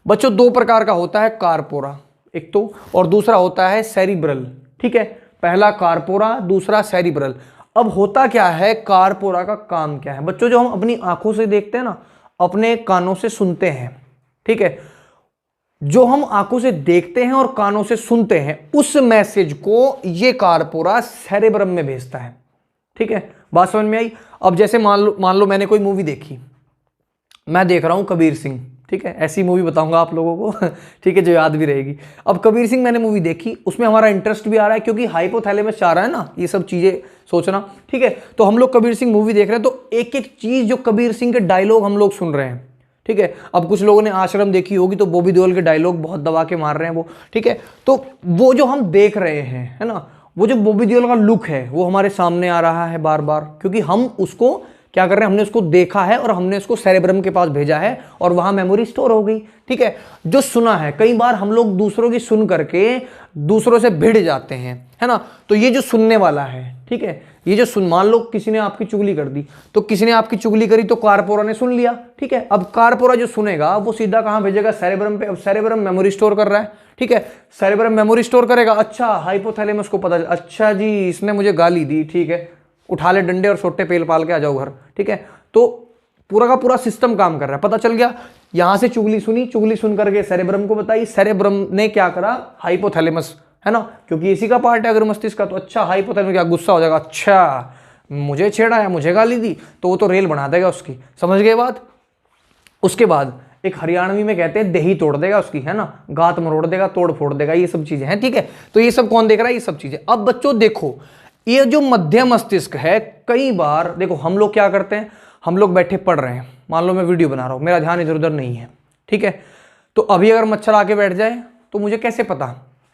बच्चों 2 प्रकार का होता है कार्पोरा, एक तो, और दूसरा होता है सेरिब्रल, ठीक है। पहला कार्पोरा, दूसरा सेरिब्रल। अब होता क्या है, कार्पोरा का काम क्या है बच्चों, जो हम अपनी आंखों से देखते हैं ना, अपने कानों से सुनते हैं, ठीक है, जो हम आंखों से देखते हैं और कानों से सुनते हैं, उस मैसेज को ये कार्पोरा सेरेब्रम में भेजता है। ठीक है, बात समझ में आई। अब जैसे मान लो मैंने कोई मूवी देखी, मैं देख रहा हूं कबीर सिंह, ठीक है, ऐसी मूवी बताऊंगा आप लोगों को ठीक है, जो याद भी रहेगी। अब कबीर सिंह मैंने मूवी देखी, उसमें हमारा इंटरेस्ट भी आ रहा है क्योंकि हाइपोथैलेमस चाह रहा है ना ये सब चीजें सोचना। ठीक है, तो हम लोग कबीर सिंह मूवी देख रहे हैं, तो एक एक चीज जो कबीर सिंह के डायलॉग हम लोग सुन रहे हैं। ठीक है, अब कुछ लोगों ने आश्रम देखी होगी, तो बॉबी देओल के डायलॉग बहुत दबा के मार रहे हैं वो। ठीक है, तो वो जो हम देख रहे हैं, है ना, वो जो बॉबी देओल का लुक है वो हमारे सामने आ रहा है बार बार, क्योंकि हम उसको क्या कर रहे हैं, हमने उसको देखा है और हमने उसको सेरेब्रम के पास भेजा है और वहां मेमोरी स्टोर हो गई। ठीक है, जो सुना है, कई बार हम लोग दूसरों की सुन करके दूसरों से भिड़ जाते हैं, है ना, तो ये जो सुनने वाला है, ठीक है, ये जो मान लो किसी ने आपकी चुगली कर दी, तो किसी ने आपकी चुगली करी तो कार्पोरा ने सुन लिया। ठीक है, अब कार्पोरा जो सुनेगा वो सीधा कहां भेजेगा, सेरेब्रम पे। अब सेरेब्रम मेमोरी स्टोर कर रहा है। ठीक है, सेरेब्रम मेमोरी स्टोर करेगा, अच्छा हाइपोथैलेमस को पता, अच्छा जी इसने मुझे गाली दी, ठीक है, उठा ले डंडे और सोटे पेल पाल के आ जाओ घर। ठीक है, तो पूरा का पूरा सिस्टम काम कर रहा है, पता चल गया। यहां से चुगली सुनी, चुगली सुन करके सेरेब्रम को बताई, सेरेब्रम ने क्या करा, हाइपोथैलेमस, है ना, क्योंकि इसी का पार्ट है अगर मस्तिष्क का, तो अच्छा हाइपोथैलेमस क्या गुस्सा हो जाएगा, अच्छा मुझे छेड़ा है, मुझे गाली दी, तो वो तो रेल बना देगा उसकी। समझ गए बात। उसके बाद एक हरियाणवी में कहते हैं दही तोड़ देगा उसकी, है ना, गात मरोड़ देगा, तोड़ फोड़ देगा, ये सब चीजें हैं। ठीक है, तो ये सब कौन देख रहा है, ये सब चीजें। अब बच्चों देखो, ये जो मध्य मस्तिष्क है, कई बार देखो हम लोग क्या करते हैं, हम लोग बैठे पढ़ रहे हैं, मान लो मैं वीडियो बना रहा हूं, मेरा ध्यान इधर उधर नहीं है। ठीक है, तो अभी अगर मच्छर आके बैठ जाए तो मुझे कैसे पता,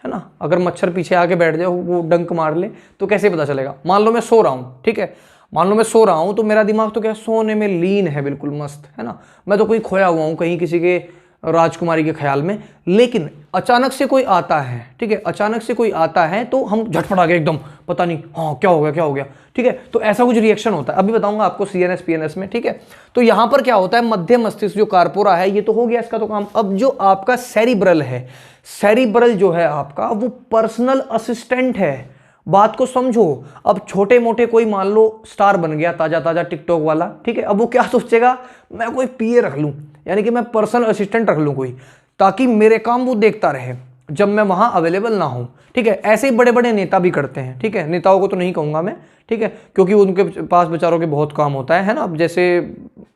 है ना, अगर मच्छर पीछे आके बैठ जाए, वो डंक मार ले, तो कैसे पता चलेगा। मान लो मैं सो रहा हूं, ठीक है, मान लो मैं सो रहा हूं, तो मेरा दिमाग तो क्या सोने में लीन है, बिल्कुल मस्त, है ना, मैं तो कोई खोया हुआ हूं कहीं किसी के राजकुमारी के ख्याल में। लेकिन अचानक से कोई आता है, ठीक है, अचानक से कोई आता है तो हम झटपट आ गए एकदम, पता नहीं हाँ क्या हो गया क्या हो गया। ठीक है, तो ऐसा कुछ रिएक्शन होता है, अभी बताऊंगा आपको सीएनएस पीएनएस में। ठीक है, तो यहां पर क्या होता है, मध्य मस्तिष्क जो कार्पोरा है, ये तो हो गया इसका तो काम। अब जो आपका सेरिब्रल है, सेरिब्रल जो है आपका, वो पर्सनल असिस्टेंट है। बात को समझो। अब छोटे मोटे कोई मान लो स्टार बन गया ताजा ताजा टिकटॉक वाला, ठीक है, अब वो क्या सोचेगा, मैं कोई पीए रख लूं, यानी कि मैं पर्सनल असिस्टेंट रख लूं कोई, ताकि मेरे काम वो देखता रहे जब मैं वहां अवेलेबल ना हूं। ठीक है, ऐसे ही बड़े बड़े नेता भी करते हैं। ठीक है, नेताओं को तो नहीं कहूंगा मैं, ठीक है, क्योंकि उनके पास बेचारों के बहुत काम होता है ना। अब जैसे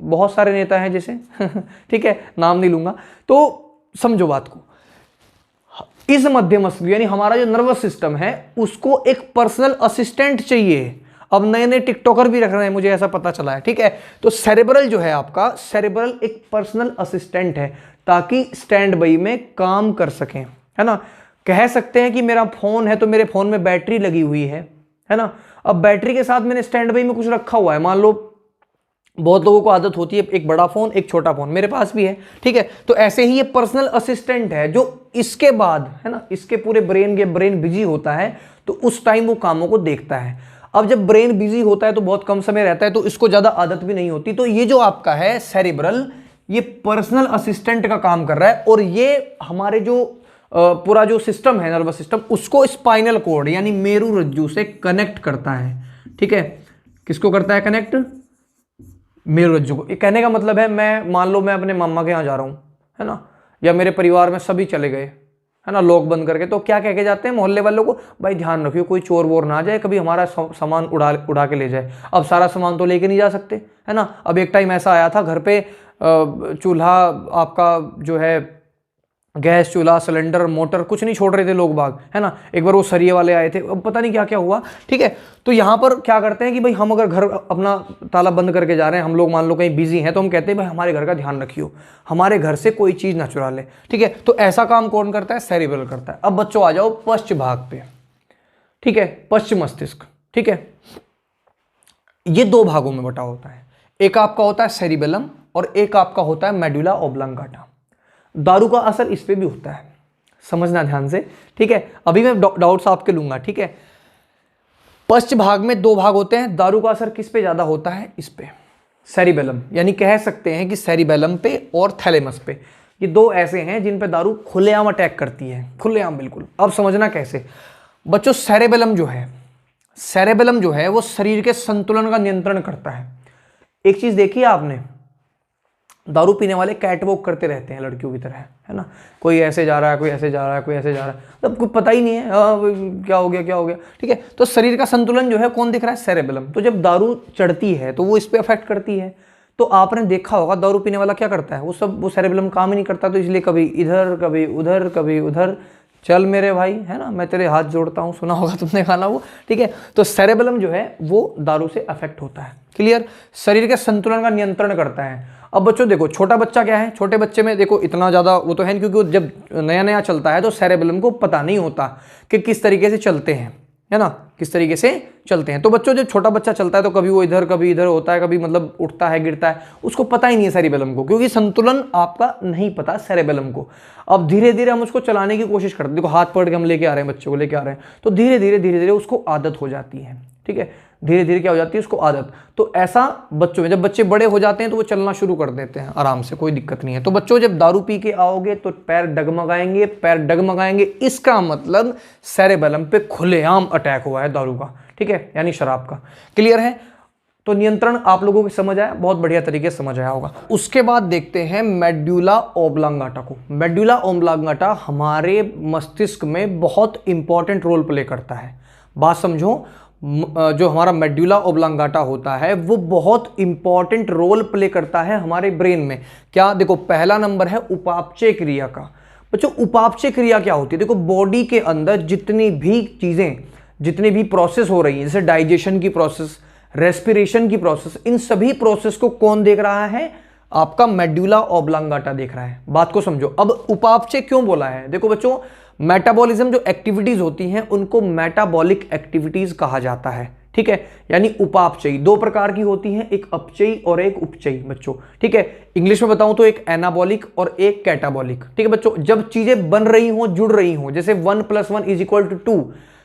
बहुत सारे नेता हैं जैसे ठीक है, नाम नहीं लूंगा, तो समझो बात को। इस मध्य मस्तिष्क यानी हमारा जो नर्वस सिस्टम है, उसको एक पर्सनल असिस्टेंट चाहिए। अब नए नए टिकटॉकर भी रख रहे हैं, मुझे ऐसा पता चला है। ठीक है, तो सेरेब्रल जो है आपका, सेरेब्रल एक पर्सनल असिस्टेंट है, ताकि स्टैंड बाई में काम कर सकें, है ना। कह सकते हैं कि मेरा फोन है तो मेरे फोन में बैटरी लगी हुई है ना। अब बैटरी के साथ मैंने स्टैंड बाई में कुछ रखा हुआ है, मान लो बहुत लोगों को आदत होती है एक बड़ा फोन एक छोटा फोन, मेरे पास भी है। ठीक है, तो ऐसे ही ये पर्सनल असिस्टेंट है, जो इसके बाद, है ना, इसके पूरे ब्रेन बिजी होता है, तो उस टाइम वो कामों को देखता है। अब जब ब्रेन बिजी होता है तो बहुत कम समय रहता है, तो इसको ज्यादा आदत भी नहीं होती। तो ये जो आपका है सेरिब्रल, ये पर्सनल असिस्टेंट का काम कर रहा है, और ये हमारे जो पूरा जो सिस्टम है, नर्वस सिस्टम, उसको स्पाइनल कोड यानी मेरु रज्जु से कनेक्ट करता है। ठीक है, किसको करता है कनेक्ट, मेरु रज्जु को। ये कहने का मतलब है, मैं मान लो मैं अपने मामा के यहाँ जा रहा हूँ, है ना, या मेरे परिवार में सभी चले गए, है ना, लॉक बंद करके, तो क्या कह के जाते हैं मोहल्ले वालों को, भाई ध्यान रखियो कोई चोर वोर ना जाए, कभी हमारा सामान उड़ा के ले जाए। अब सारा सामान तो लेके नहीं जा सकते, है ना। अब एक टाइम ऐसा आया था, घर पे चूल्हा आपका जो है, गैस चूल्हा सिलेंडर मोटर कुछ नहीं छोड़ रहे थे लोग बाग, है ना। एक बार वो सरिये वाले आए थे, अब पता नहीं क्या क्या हुआ। ठीक है, तो यहां पर क्या करते हैं कि भाई हम अगर घर अपना ताला बंद करके जा रहे हैं, हम लोग मान लो कहीं बिजी हैं, तो हम कहते हैं भाई हमारे घर का ध्यान रखियो, हमारे घर से कोई चीज ना चुरा ले। ठीक है, तो ऐसा काम कौन करता है, सेरिब्रल करता है। अब बच्चों आ जाओ पश्च भाग पे। ठीक है, पश्च मस्तिष्क। ठीक है, ये दो भागों में बटा होता है, एक आपका होता है सेरिबेलम और एक आपका होता है मेडुला ऑब्लांगाटा। दारू का असर इस पे भी होता है, समझना ध्यान से। ठीक है, अभी मैं डाउट्स आपके लूंगा। ठीक है, पश्च भाग में दो भाग होते हैं, दारू का असर किस पे ज्यादा होता है, इस पे, सेरिबेलम, यानी कह सकते हैं कि सेरिबेलम पे और थैलेमस पे, ये दो ऐसे हैं जिन पे दारू खुलेआम अटैक करती है, खुलेआम बिल्कुल। अब समझना कैसे बच्चों, सेरिबेलम जो है, सेरिबेलम जो है वो शरीर के संतुलन का नियंत्रण करता है। एक चीज देखी है आपने, दारू पीने वाले कैट वॉक करते रहते हैं लड़कियों की तरह, है ना, कोई ऐसे जा रहा है, कोई ऐसे जा रहा है, कोई ऐसे जा रहा है, तब कुछ पता ही नहीं है क्या हो गया क्या हो गया, ठीक है। तो शरीर का संतुलन जो है कौन दिख रहा है, सेरेबेलम। तो जब दारू चढ़ती है तो वो इस पर अफेक्ट करती है। तो आपने देखा होगा दारू पीने वाला क्या करता है, वो सेरेबेलम काम ही नहीं करता, तो इसलिए कभी इधर कभी उधर कभी उधर, चल मेरे भाई, है ना, मैं तेरे हाथ जोड़ता हूँ, सुना होगा तुमने गाना वो, ठीक है। तो सेरेबेलम जो है वो दारू से अफेक्ट होता है, क्लियर। शरीर के संतुलन का नियंत्रण करता है। अब बच्चों देखो, छोटा बच्चा क्या है, छोटे बच्चे में देखो इतना ज़्यादा वो तो है नहीं, क्योंकि वो जब नया नया चलता है तो सेरेबेलम को पता नहीं होता कि किस तरीके से चलते हैं, है ना, किस तरीके से चलते हैं। तो बच्चों जब छोटा बच्चा चलता है तो कभी वो इधर कभी इधर होता है, कभी मतलब उठता है गिरता है, उसको पता ही नहीं है सेरेबेलम को, क्योंकि संतुलन आपका नहीं पता सेरेबेलम को। अब धीरे धीरे हम उसको चलाने की कोशिश करते हैं, देखो हाथ पकड़ के हम लेके आ रहे हैं, बच्चे को लेके आ रहे हैं, तो धीरे धीरे उसको आदत हो जाती है, ठीक है, धीरे धीरे क्या हो जाती है उसको आदत। तो ऐसा बच्चों में, जब बच्चे बड़े हो जाते हैं तो वो चलना शुरू कर देते हैं आराम से, कोई दिक्कत नहीं है। तो बच्चों जब दारू पी के आओगे तो पैर डगमगाएंगे, पैर डगमगाएंगे, इसका मतलब सेरेबेलम पे खुलेआम अटैक हुआ है दारू का, ठीक है, यानी शराब का, क्लियर है। तो नियंत्रण आप लोगों को समझ आया, बहुत बढ़िया तरीके से समझ आया होगा। उसके बाद देखते हैं मेडुला ऑब्लांगाटा को। मेडुला ऑब्लांगाटा हमारे मस्तिष्क में बहुत इंपॉर्टेंट रोल प्ले करता है। बात समझो, जो हमारा मेडुला ऑब्लांगाटा होता है वो बहुत इंपॉर्टेंट रोल प्ले करता है हमारे ब्रेन में। क्या, देखो पहला नंबर है उपापचय क्रिया का। बच्चों उपापचय क्रिया क्या होती है, देखो बॉडी के अंदर जितनी भी चीजें, जितनी भी प्रोसेस हो रही है, जैसे डाइजेशन की प्रोसेस, रेस्पिरेशन की प्रोसेस, इन सभी प्रोसेस को कौन देख रहा है, आपका मेडुला ऑब्लांगाटा देख रहा है। बात को समझो। अब उपापचय क्यों बोला है, देखो बच्चों मेटाबॉलिज्म जो एक्टिविटीज होती हैं उनको मेटाबॉलिक एक्टिविटीज कहा जाता है, ठीक है, यानी उपापचयी दो प्रकार की होती हैं, एक अपचयी और एक उपचयी बच्चों, ठीक है। इंग्लिश में बताऊं तो एक एनाबॉलिक और एक कैटाबॉलिक, ठीक है बच्चों। जब चीजें बन रही हों, जुड़ रही हों, जैसे 1 + 1 = 2,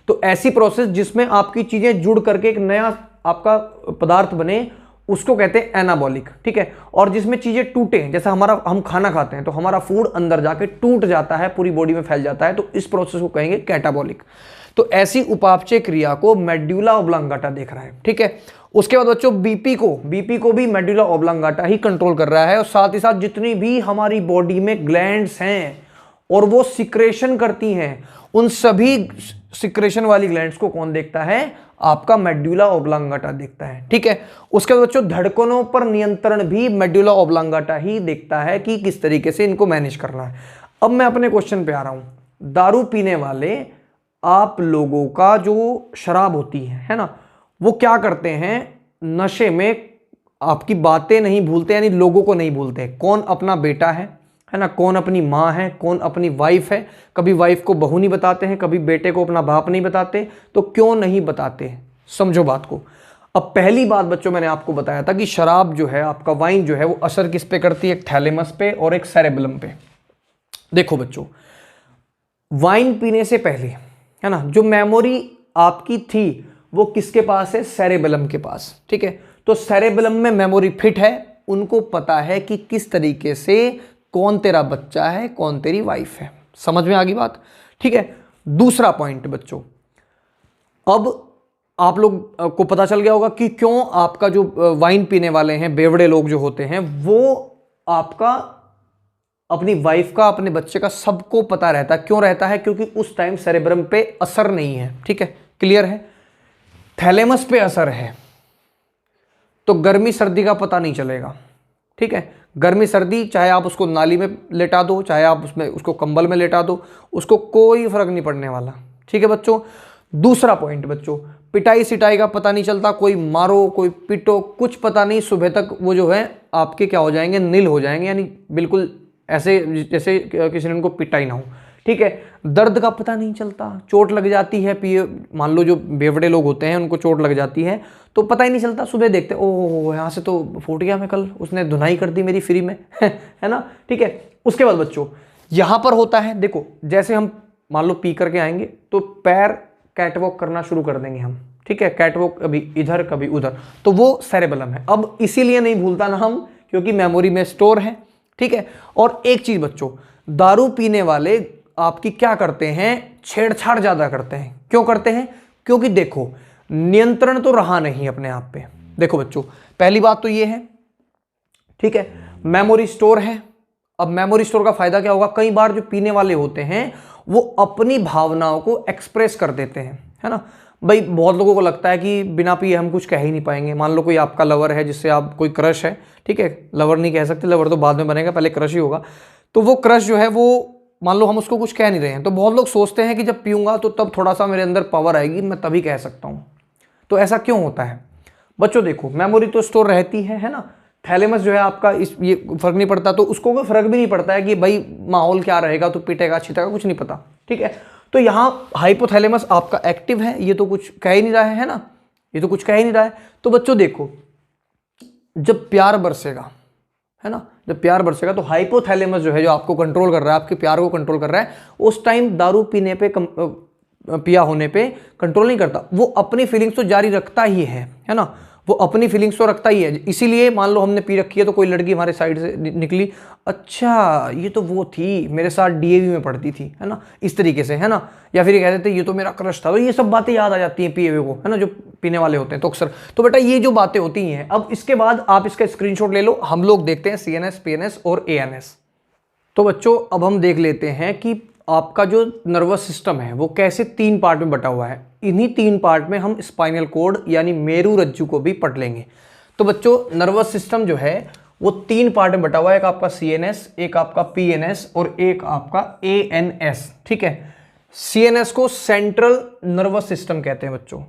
तो ऐसी प्रोसेस जिसमें आपकी चीजें जुड़ करके एक नया आपका पदार्थ बने, उसको कहते हैं एनाबॉलिक, ठीक है। और जिसमें चीजें टूटे, जैसा हम खाना खाते हैं तो हमारा फूड अंदर जाके टूट जाता है, पूरी बॉडी में फैल जाता है, तो इस प्रोसेस को कहेंगे कैटाबॉलिक। तो ऐसी उपापचय क्रिया को मेडुला ऑब्लांगाटा देख रहा है, ठीक है। उसके बाद बच्चों बीपी को भी मेडुला ऑब्लांगाटा ही कंट्रोल कर रहा है, और साथ ही साथ जितनी भी हमारी बॉडी में ग्लैंड्स हैं और वो सिक्रेशन करती हैं, उन सभी सिक्रेशन वाली ग्लैंड्स को कौन देखता है, आपका मेडुला ऑब्लांगाटा देखता है, ठीक है। उसके बाद बच्चों धड़कनों पर नियंत्रण भी मेडुला ऑब्लांगाटा ही देखता है कि किस तरीके से इनको मैनेज करना है। अब मैं अपने क्वेश्चन पे आ रहा हूं। दारू पीने वाले आप लोगों का जो शराब होती है ना, वो क्या करते हैं, नशे में आपकी बातें नहीं भूलते, यानी लोगों को नहीं भूलते। कौन अपना बेटा है ना, कौन अपनी माँ है, कौन अपनी वाइफ है। कभी वाइफ को बहू नहीं बताते हैं, कभी बेटे को अपना बाप नहीं बताते, तो क्यों नहीं बताते, समझो बात को। अब पहली बात बच्चों मैंने आपको बताया था कि शराब जो है, आपका वाइन जो है, वो असर किस पे करती है, एक थैलेमस पे और एक सेरेबेलम पे। देखो बच्चों, वाइन पीने से पहले, है ना, जो मेमोरी आपकी थी वो किसके पास है, सेरेबेलम के पास, ठीक है। तो सेरेबेलम में मेमोरी फिट है, उनको पता है कि किस तरीके से कौन तेरा बच्चा है, कौन तेरी वाइफ है। समझ में आ गई बात, ठीक है। दूसरा पॉइंट बच्चों, अब आप लोग को पता चल गया होगा कि क्यों आपका जो वाइन पीने वाले हैं, बेवड़े लोग जो होते हैं, वो आपका अपनी वाइफ का, अपने बच्चे का, सबको पता रहता है। क्यों रहता है, क्योंकि उस टाइम सेरेब्रम पे असर नहीं है, ठीक है, क्लियर है। थैलेमस पे असर है, तो गर्मी सर्दी का पता नहीं चलेगा, ठीक है। गर्मी सर्दी चाहे आप उसको नाली में लेटा दो, चाहे आप उसको कंबल में लेटा दो, उसको कोई फर्क नहीं पड़ने वाला, ठीक है बच्चों। दूसरा पॉइंट बच्चों, पिटाई सिटाई का पता नहीं चलता, कोई मारो कोई पिटो, कुछ पता नहीं, सुबह तक वो जो है आपके क्या हो जाएंगे, नील हो जाएंगे, यानी बिल्कुल ऐसे जैसे किसी ने उनको पिटा ही ना हो, ठीक है। दर्द का पता नहीं चलता, चोट लग जाती है, मान लो जो बेवड़े लोग होते हैं उनको चोट लग जाती है तो पता ही नहीं चलता, सुबह देखते ओह यहाँ से तो फूट गया, मैं कल उसने धुनाई कर दी मेरी फ्री में है ना, ठीक है। उसके बाद बच्चों यहाँ पर होता है, देखो जैसे हम मान लो पी करके आएंगे तो पैर कैटवॉक करना शुरू कर देंगे हम, ठीक है, कैटवॉक कभी इधर कभी उधर, तो वो सेरेबेलम है। अब इसीलिए नहीं भूलता ना हम, क्योंकि मेमोरी में स्टोर है, ठीक है। और एक चीज बच्चों, दारू पीने वाले आपकी क्या करते हैं, छेड़छाड़ ज्यादा करते हैं। क्यों करते हैं, क्योंकि देखो नियंत्रण तो रहा नहीं अपने आप पे। देखो बच्चों, पहली बात तो ये है, ठीक है, मेमोरी स्टोर है। अब मेमोरी स्टोर का फायदा क्या होगा, कई बार जो पीने वाले होते हैं वो अपनी भावनाओं को एक्सप्रेस कर देते हैं, है ना। भाई बहुत लोगों को लगता है कि बिना पिए हम कुछ कह ही नहीं पाएंगे। मान लो कोई आपका लवर है, जिससे आप कोई क्रश है, ठीक है, लवर नहीं कह सकते, लवर तो बाद में बनेगा, पहले क्रश ही होगा। तो वो क्रश जो है वो मान लो हम उसको कुछ कह नहीं रहे हैं, तो बहुत लोग सोचते हैं कि जब पीऊंगा तो तब थोड़ा सा मेरे अंदर पावर आएगी, मैं तभी कह सकता हूँ। तो ऐसा क्यों होता है बच्चों? देखो मेमोरी तो स्टोर रहती है ना। थैलेमस जो है आपका, इस ये फर्क नहीं पड़ता, तो उसको कोई फर्क भी नहीं पड़ता है कि भाई माहौल क्या रहेगा, तो पीटेगा छीटेगा, कुछ नहीं पता, ठीक है। तो यहाँ हाइपोथैलेमस आपका एक्टिव है, ये तो कुछ कह ही नहीं रहा है ना, ये तो कुछ कह ही नहीं रहा है। तो बच्चों देखो, जब प्यार बरसेगा, है ना, जब प्यार बरसेगा तो हाइपोथैलेमस जो है, जो आपको कंट्रोल कर रहा है, आपके प्यार को कंट्रोल कर रहा है, उस टाइम दारू पीने पे पिया होने पे कंट्रोल नहीं करता, वो अपनी फीलिंग्स तो जारी रखता ही है ना, वो अपनी फीलिंग्स तो रखता ही है। इसीलिए मान लो हमने पी रखी है, तो कोई लड़की हमारे साइड से निकली, अच्छा ये तो वो थी मेरे साथ डीएवी में पढ़ती थी, है ना, इस तरीके से, है ना। या फिर ये कह देते ये तो मेरा क्रश था, तो ये सब बातें याद आ जाती हैं पिए हुए को, है ना, जो पीने वाले होते हैं तो अक्सर। तो बेटा ये जो बातें होती हैं, अब इसके बाद आप इसका स्क्रीनशॉट ले लो। हम लोग देखते हैं CNS, PNS और ANS। तो बच्चों अब हम देख लेते हैं कि आपका जो नर्वस सिस्टम है वो कैसे 3 पार्ट में बटा हुआ है। इन्हीं 3 पार्ट में हम स्पाइनल कोड यानी मेरु रज्जु को भी पढ़ लेंगे। तो बच्चों नर्वस सिस्टम जो है वो 3 पार्ट में बटा हुआ है, एक आपका CNS, एक आपका PNS और एक आपका ANS, ठीक है। CNS को सेंट्रल नर्वस सिस्टम कहते हैं बच्चों,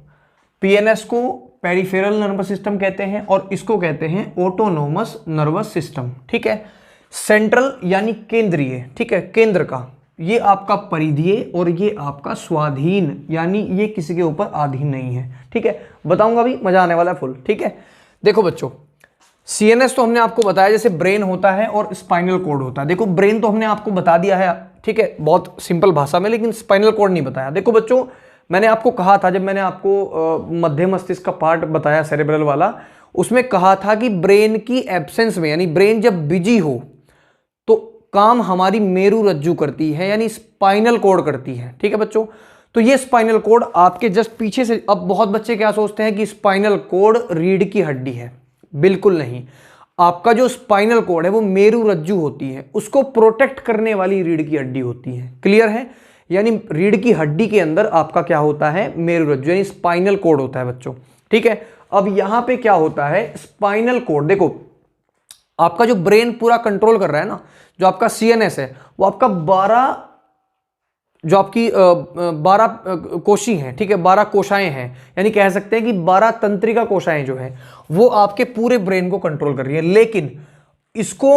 PNS को पेरिफेरल नर्वस सिस्टम कहते हैं और इसको कहते हैं ऑटोनोमस नर्वस सिस्टम, ठीक है। सेंट्रल यानी केंद्रीय, ठीक है, केंद्र का, ये आपका परिधीय और ये आपका स्वाधीन, यानी ये किसी के ऊपर अधीन नहीं है, ठीक है। बताऊंगा भी, मजा आने वाला है फुल, ठीक है। देखो बच्चों CNS तो हमने आपको बताया जैसे ब्रेन होता है और स्पाइनल कोड होता है। देखो ब्रेन तो हमने आपको बता दिया है, ठीक है, बहुत सिंपल भाषा में, लेकिन स्पाइनल कोड नहीं बताया। देखो बच्चों मैंने आपको कहा था, जब मैंने आपको मध्य मस्तिष्क का पार्ट बताया सेरेब्रल वाला, उसमें कहा था कि ब्रेन की एब्सेंस में, यानी ब्रेन जब बिजी हो तो काम हमारी मेरु रज्जु करती है, यानी स्पाइनल कोड करती है, ठीक है बच्चों। तो ये स्पाइनल कोड आपके जस्ट पीछे से, अब बहुत बच्चे क्या सोचते हैं कि स्पाइनल कोड रीढ़ की हड्डी है, बिल्कुल नहीं। आपका जो स्पाइनल कोड है वो मेरु रज्जु होती है, उसको प्रोटेक्ट करने वाली रीढ़ की हड्डी होती है, क्लियर है। यानी रीढ़ की हड्डी के अंदर आपका क्या होता है, मेरु रज्जु यानी स्पाइनल कोड होता है बच्चों, ठीक है। अब यहां पे क्या होता है, स्पाइनल कोड, देखो आपका जो ब्रेन पूरा कंट्रोल कर रहा है ना, जो आपका CNS है वो आपका 12 जो आपकी 12 कोशी हैं, ठीक है, 12 कोशाएं हैं, यानी कह सकते हैं कि 12 तंत्रिका कोशाएं जो है वो आपके पूरे ब्रेन को कंट्रोल कर रही है। लेकिन इसको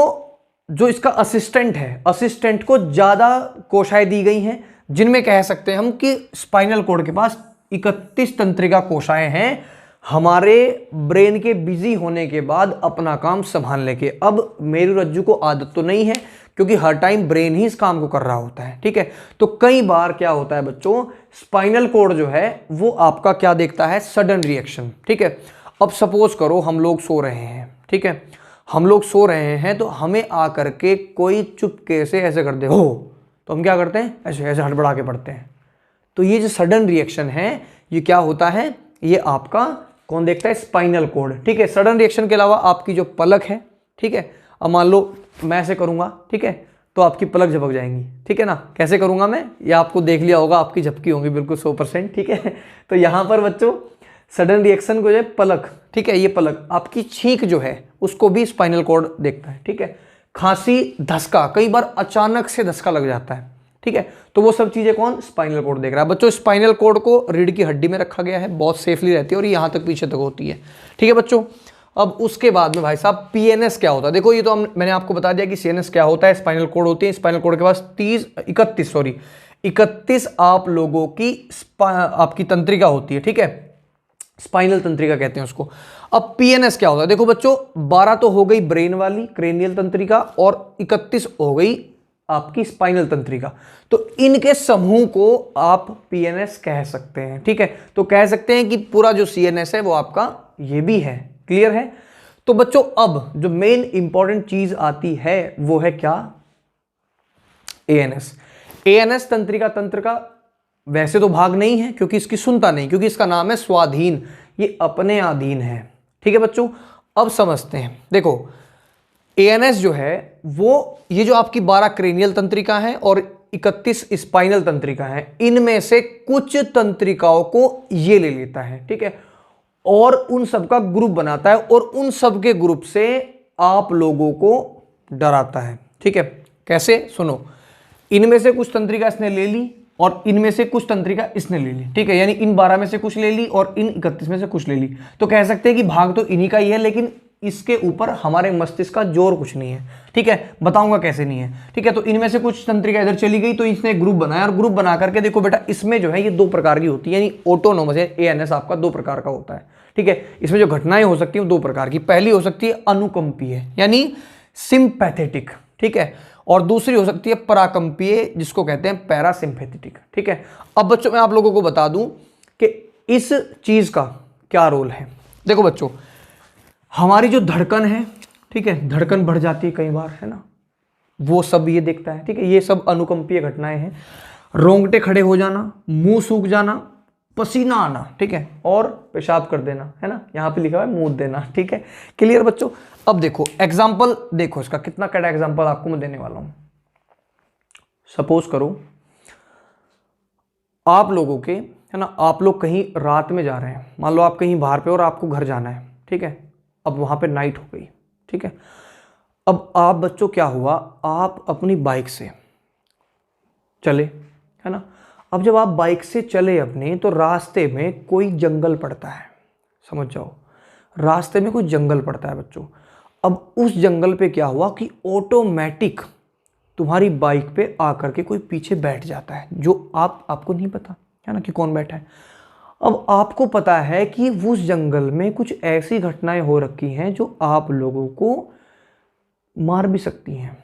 जो इसका असिस्टेंट है, असिस्टेंट को ज्यादा कोशाएं दी गई हैं, जिनमें कह सकते हैं हम कि स्पाइनल कोड के पास 31 तंत्रिका कोशाएं हैं, हमारे ब्रेन के बिजी होने के बाद अपना काम संभालने के। अब मेरु रज्जु को आदत तो नहीं है, क्योंकि हर टाइम ब्रेन ही इस काम को कर रहा होता है, ठीक है। तो कई बार क्या होता है बच्चों, स्पाइनल कोड जो है वो आपका क्या देखता है, सडन रिएक्शन, ठीक है। अब सपोज करो हम लोग सो रहे हैं, ठीक है, हम लोग सो रहे हैं, तो हमें आकर के कोई चुपके से ऐसे कर दे हो, तो हम क्या करते हैं, ऐसे ऐसे हड़बड़ा के पड़ते हैं। तो ये जो सडन रिएक्शन है ये क्या होता है, ये आपका कौन देखता है, स्पाइनल कोड, ठीक है। सडन रिएक्शन के अलावा आपकी जो पलक है, ठीक है, अब मान लो मैं ऐसे करूंगा, ठीक है, तो आपकी पलक झपक जाएंगी, ठीक है ना। कैसे करूंगा मैं, ये आपको देख लिया होगा, आपकी झपकी होंगी बिल्कुल 100%, ठीक है। तो यहां पर बच्चों सडन रिएक्शन को जो है पलक, ठीक है, ये पलक, आपकी छींक जो है उसको भी स्पाइनल कोड देखता है, ठीक है। खांसी, धसका, कई बार अचानक से धसका लग जाता है, ठीक है, तो वो सब चीजें कौन, स्पाइनल कोड देख रहा है। बच्चों स्पाइनल कोड को रीढ़ की हड्डी में रखा गया है, बहुत सेफली रहती है और यहां तक पीछे तक होती है, ठीक है बच्चों। अब उसके बाद में भाई साहब PNS क्या होता है, देखो ये तो मैंने आपको बता दिया कि CNS क्या होता है, स्पाइनल कोड होती है। स्पाइनल कोड के पास 31 आप लोगों की आपकी तंत्रिका होती है, ठीक है, स्पाइनल तंत्रिका कहते हैं उसको। अब PNS क्या होता है, देखो बच्चों 12 तो हो गई ब्रेन वाली क्रेनियल तंत्रिका और 31 हो गई आपकी स्पाइनल तंत्रिका, तो इनके समूह को आप PNS कह सकते हैं, ठीक है। तो कह सकते हैं कि पूरा जो CNS है वो आपका ये भी है, क्लियर है। तो बच्चों अब जो मेन इंपॉर्टेंट चीज आती है वो है क्या, ANS तंत्रिका तंत्र का वैसे तो भाग नहीं है, क्योंकि इसकी सुनता नहीं, क्योंकि इसका नाम है स्वाधीन, ये अपने अधीन है, ठीक है बच्चों। अब समझते हैं, देखो ANS जो है वो ये जो आपकी 12 क्रेनियल तंत्रिका है और 31 स्पाइनल तंत्रिका है, इनमें से कुछ तंत्रिकाओं को ये ले लेता है, ठीक है, और उन सब का ग्रुप बनाता है और उन सब के ग्रुप से आप लोगों को डराता है, ठीक है। कैसे, सुनो, इनमें से कुछ तंत्रिका इसने ले ली और इनमें से कुछ तंत्रिका इसने ले ली, ठीक है, यानी इन 12 में से कुछ ले ली और इन 31 में से कुछ ले ली। तो कह सकते हैं कि भाग तो इन्हीं का ही है, लेकिन इसके ऊपर हमारे मस्तिष्क का जोर कुछ नहीं है, ठीक है। बताऊंगा कैसे नहीं है, ठीक है। तो इनमें से कुछ तंत्रिका इधर चली गई तो इसने ग्रुप बनाया और ग्रुप बना करके देखो बेटा, इसमें जो है ये 2 प्रकार की होती है, यानी ऑटोनोमस है ANS आपका 2 प्रकार का होता है, ठीक है। इसमें जो घटनाएं हो सकती है 2 प्रकार की। पहली हो सकती है अनुकंपीय यानी सिंपैथेटिक, ठीक है, और दूसरी हो सकती है पराकंपीय जिसको कहते हैं पैरासिम्पैथेटिक, ठीक है। अब बच्चों मैं आप लोगों को बता दूं कि इस चीज का क्या रोल है। देखो बच्चों, हमारी जो धड़कन है, ठीक है, धड़कन बढ़ जाती है कई बार, है ना, वो सब ये देखता है, ठीक है। ये सब अनुकंपीय घटनाएं हैं। रोंगटे खड़े हो जाना, मुंह सूख जाना, पसीना आना, ठीक है, और पेशाब कर देना, है ना, यहाँ पे लिखा है मुंह देना, ठीक है। क्लियर बच्चों। अब देखो एग्जाम्पल, देखो इसका कितना कड़ा एग्जाम्पल आपको मैं देने वाला हूं। सपोज करो आप लोगों के, है ना, आप लोग कहीं रात में जा रहे हैं, मान लो आप कहीं बाहर पे और आपको घर जाना है, ठीक है। अब वहां पे नाइट हो गई, ठीक है। अब आप बच्चों क्या हुआ, आप अपनी बाइक से चले, है ना। अब जब आप बाइक से चले अपने, तो रास्ते में कोई जंगल पड़ता है, समझ जाओ, रास्ते में कोई जंगल पड़ता है बच्चों। अब उस जंगल पे क्या हुआ कि ऑटोमेटिक तुम्हारी बाइक पे आकर के कोई पीछे बैठ जाता है, जो आपको नहीं पता, है ना, कि कौन बैठा है। अब आपको पता है कि उस जंगल में कुछ ऐसी घटनाएं हो रखी हैं जो आप लोगों को मार भी सकती हैं,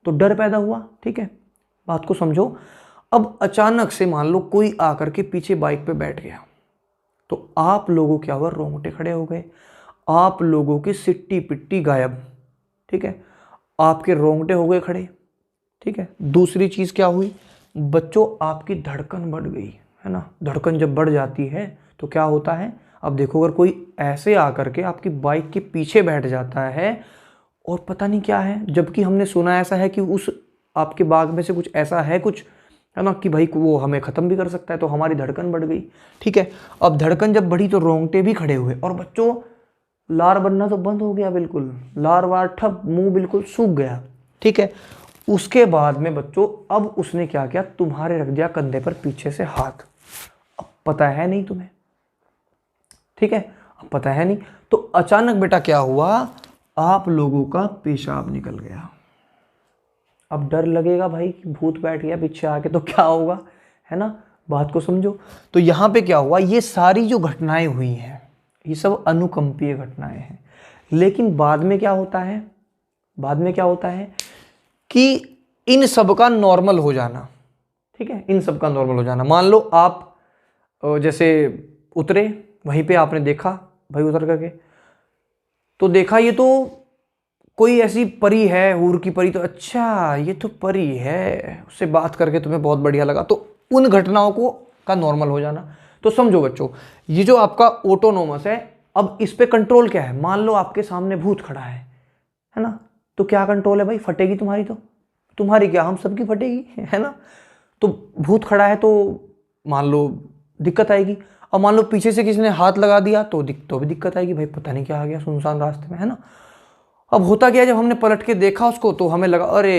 तो डर पैदा हुआ, ठीक है। बात को समझो। अब अचानक से मान लो कोई आकर के पीछे बाइक पे बैठ गया, तो आप लोगों क्या हुआ, रोंगटे खड़े हो गए, आप लोगों की सिट्टी पिट्टी गायब, ठीक है, आपके रोंगटे हो गए खड़े, ठीक है। दूसरी चीज क्या हुई बच्चों, आपकी धड़कन बढ़ गई, है ना। धड़कन जब बढ़ जाती है तो क्या होता है, अब देखो अगर कोई ऐसे आकर के आपकी बाइक के पीछे बैठ जाता है और पता नहीं क्या है, जबकि हमने सुना ऐसा है कि उस आपके बाग में से कुछ ऐसा है, कुछ, है ना, कि भाई वो हमें ख़त्म भी कर सकता है, तो हमारी धड़कन बढ़ गई, ठीक है। अब धड़कन जब बढ़ी तो रोंगटे भी खड़े हुए और बच्चों लार बनना तो बंद हो गया, बिल्कुल लार वार ठप, मुंह बिल्कुल सूख गया, ठीक है। उसके बाद में बच्चों अब उसने क्या किया, तुम्हारे रख दिया कंधे पर पीछे से हाथ। अब पता है नहीं तुम्हें, ठीक है, अब पता है नहीं, तो अचानक बेटा क्या हुआ, आप लोगों का पेशाब निकल गया। अब डर लगेगा भाई कि भूत बैठ गया पीछे आके, तो क्या होगा, है ना, बात को समझो। तो यहां पे क्या हुआ, ये सारी जो घटनाएं हुई हैं ये सब अनुकंपीय घटनाएं हैं। लेकिन बाद में क्या होता है, बाद में क्या होता है कि इन सब का नॉर्मल हो जाना, ठीक है, इन सब का नॉर्मल हो जाना। मान लो आप जैसे उतरे, वहीं पे आपने देखा भाई उतर करके, तो देखा ये तो कोई ऐसी परी है, हूर की परी, तो अच्छा ये तो परी है, उससे बात करके तुम्हें बहुत बढ़िया लगा, तो उन घटनाओं को का नॉर्मल हो जाना। तो समझो बच्चों, ये जो आपका ऑटोनोमस है, अब इस पे कंट्रोल क्या है, मान लो आपके सामने भूत खड़ा है ना, तो क्या कंट्रोल है भाई, फटेगी तुम्हारी, तो तुम्हारी क्या हम सबकी फटेगी, है ना। तो भूत खड़ा है तो मान लो दिक्कत आएगी। अब मान लो पीछे से किसी ने हाथ लगा दिया तो भी दिक्कत आएगी, भाई पता नहीं क्या आ गया सुनसान रास्ते में, है ना। अब होता क्या, जब हमने पलट के देखा उसको तो हमें लगा अरे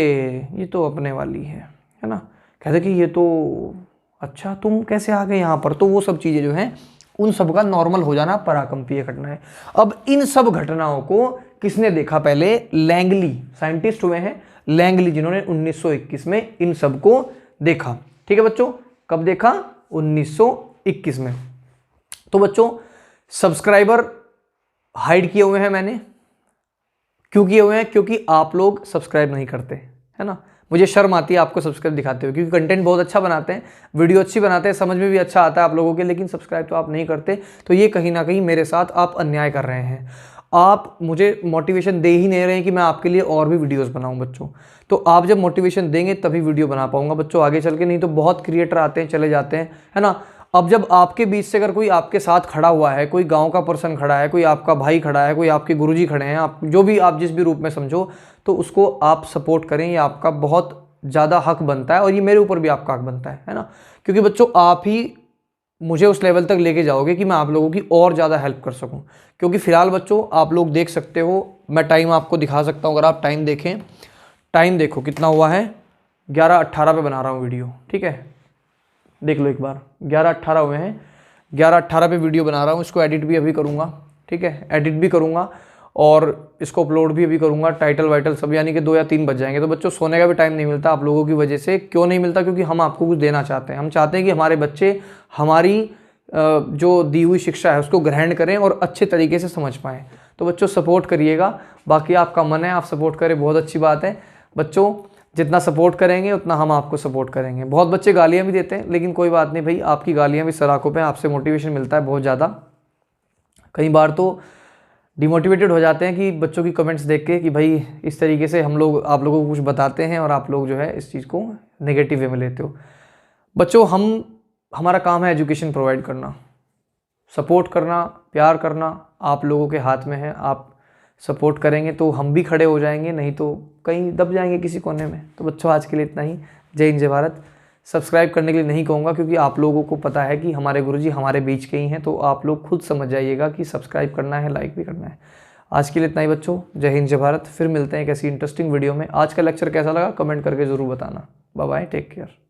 ये तो अपने वाली है ना, कहते कि ये तो अच्छा तुम कैसे आ गए यहाँ पर। तो वो सब चीज़ें जो हैं उन सब का नॉर्मल हो जाना पराकंपीय घटनाएं। अब इन सब घटनाओं को किसने देखा, पहले लैंगली साइंटिस्ट हुए हैं, लैंगली, जिन्होंने 1921 में इन सब को देखा, ठीक है बच्चों। कब देखा, 1921 में। तो बच्चों सब्सक्राइबर हाइड किए हुए हैं मैंने, क्यों किए हुए हैं, क्योंकि आप लोग सब्सक्राइब नहीं करते, है ना। मुझे शर्म आती है आपको सब्सक्राइब दिखाते हुए, क्योंकि कंटेंट बहुत अच्छा बनाते हैं, वीडियो अच्छी बनाते हैं, समझ में भी अच्छा आता है आप लोगों के, लेकिन सब्सक्राइब तो आप नहीं करते। तो ये कहीं ना कहीं मेरे साथ आप अन्याय कर रहे हैं, आप मुझे मोटिवेशन दे ही नहीं रहे हैं कि मैं आपके लिए और भी वीडियोस बनाऊं बच्चों। तो आप जब मोटिवेशन देंगे तभी वीडियो बना पाऊंगा बच्चों आगे चल के, नहीं तो बहुत क्रिएटर आते हैं चले जाते हैं, है ना। अब जब आपके बीच से अगर कोई आपके साथ खड़ा हुआ है, कोई गांव का पर्सन खड़ा है, कोई आपका भाई खड़ा है, कोई आपके गुरुजी खड़े हैं, आप जो भी आप जिस भी रूप में समझो, तो उसको आप सपोर्ट करें। ये आपका बहुत ज़्यादा हक बनता है और ये मेरे ऊपर भी आपका हक बनता है ना। क्योंकि बच्चों आप ही मुझे उस लेवल तक लेके जाओगे कि मैं आप लोगों की और ज़्यादा हेल्प कर सकूं। क्योंकि फ़िलहाल बच्चों आप लोग देख सकते हो, मैं टाइम आपको दिखा सकता हूं। अगर आप टाइम देखें, टाइम देखो कितना हुआ है, 11:18 पे बना रहा हूं वीडियो, ठीक है, देख लो एक बार, 11:18 हुए हैं। 11:18 पे वीडियो बना रहा हूँ, इसको एडिट भी अभी करूँगा, ठीक है, एडिट भी करूँगा और इसको अपलोड भी अभी करूँगा, टाइटल वाइटल सब, यानी कि 2 या 3 बज जाएंगे। तो बच्चों सोने का भी टाइम नहीं मिलता आप लोगों की वजह से। क्यों नहीं मिलता? क्योंकि हम आपको कुछ देना चाहते हैं। हम चाहते हैं कि हमारे बच्चे हमारी जो दी हुई शिक्षा है उसको ग्रहण करें और अच्छे तरीके से समझ पाएँ। तो बच्चों सपोर्ट करिएगा, बाकी आपका मन है, आप सपोर्ट करें, बहुत अच्छी बात है। बच्चों जितना सपोर्ट करेंगे उतना हम आपको सपोर्ट करेंगे। बहुत बच्चे गालियाँ भी देते हैं, लेकिन कोई बात नहीं भाई, आपकी गालियाँ भी सराखों पे, आपसे मोटिवेशन मिलता है बहुत ज़्यादा। कई बार तो डिमोटिवेटेड हो जाते हैं कि बच्चों की कमेंट्स देख के कि भाई इस तरीके से हम लोग आप लोगों को कुछ बताते हैं और आप लोग जो है इस चीज़ को नेगेटिव वे में लेते हो। बच्चों हमारा काम है एजुकेशन प्रोवाइड करना, सपोर्ट करना, प्यार करना आप लोगों के हाथ में है। आप सपोर्ट करेंगे तो हम भी खड़े हो जाएंगे, नहीं तो कहीं दब जाएंगे किसी कोने में। तो बच्चों आज के लिए इतना ही। जय हिंद, जय भारत। सब्सक्राइब करने के लिए नहीं कहूँगा क्योंकि आप लोगों को पता है कि हमारे गुरुजी हमारे बीच के ही हैं, तो आप लोग खुद समझ जाइएगा कि सब्सक्राइब करना है, लाइक भी करना है। आज के लिए इतना ही बच्चों, जय हिंद, जय भारत। फिर मिलते हैं एक ऐसी इंटरेस्टिंग वीडियो में। आज का लेक्चर कैसा लगा कमेंट करके ज़रूर बताना। Bye bye, take care.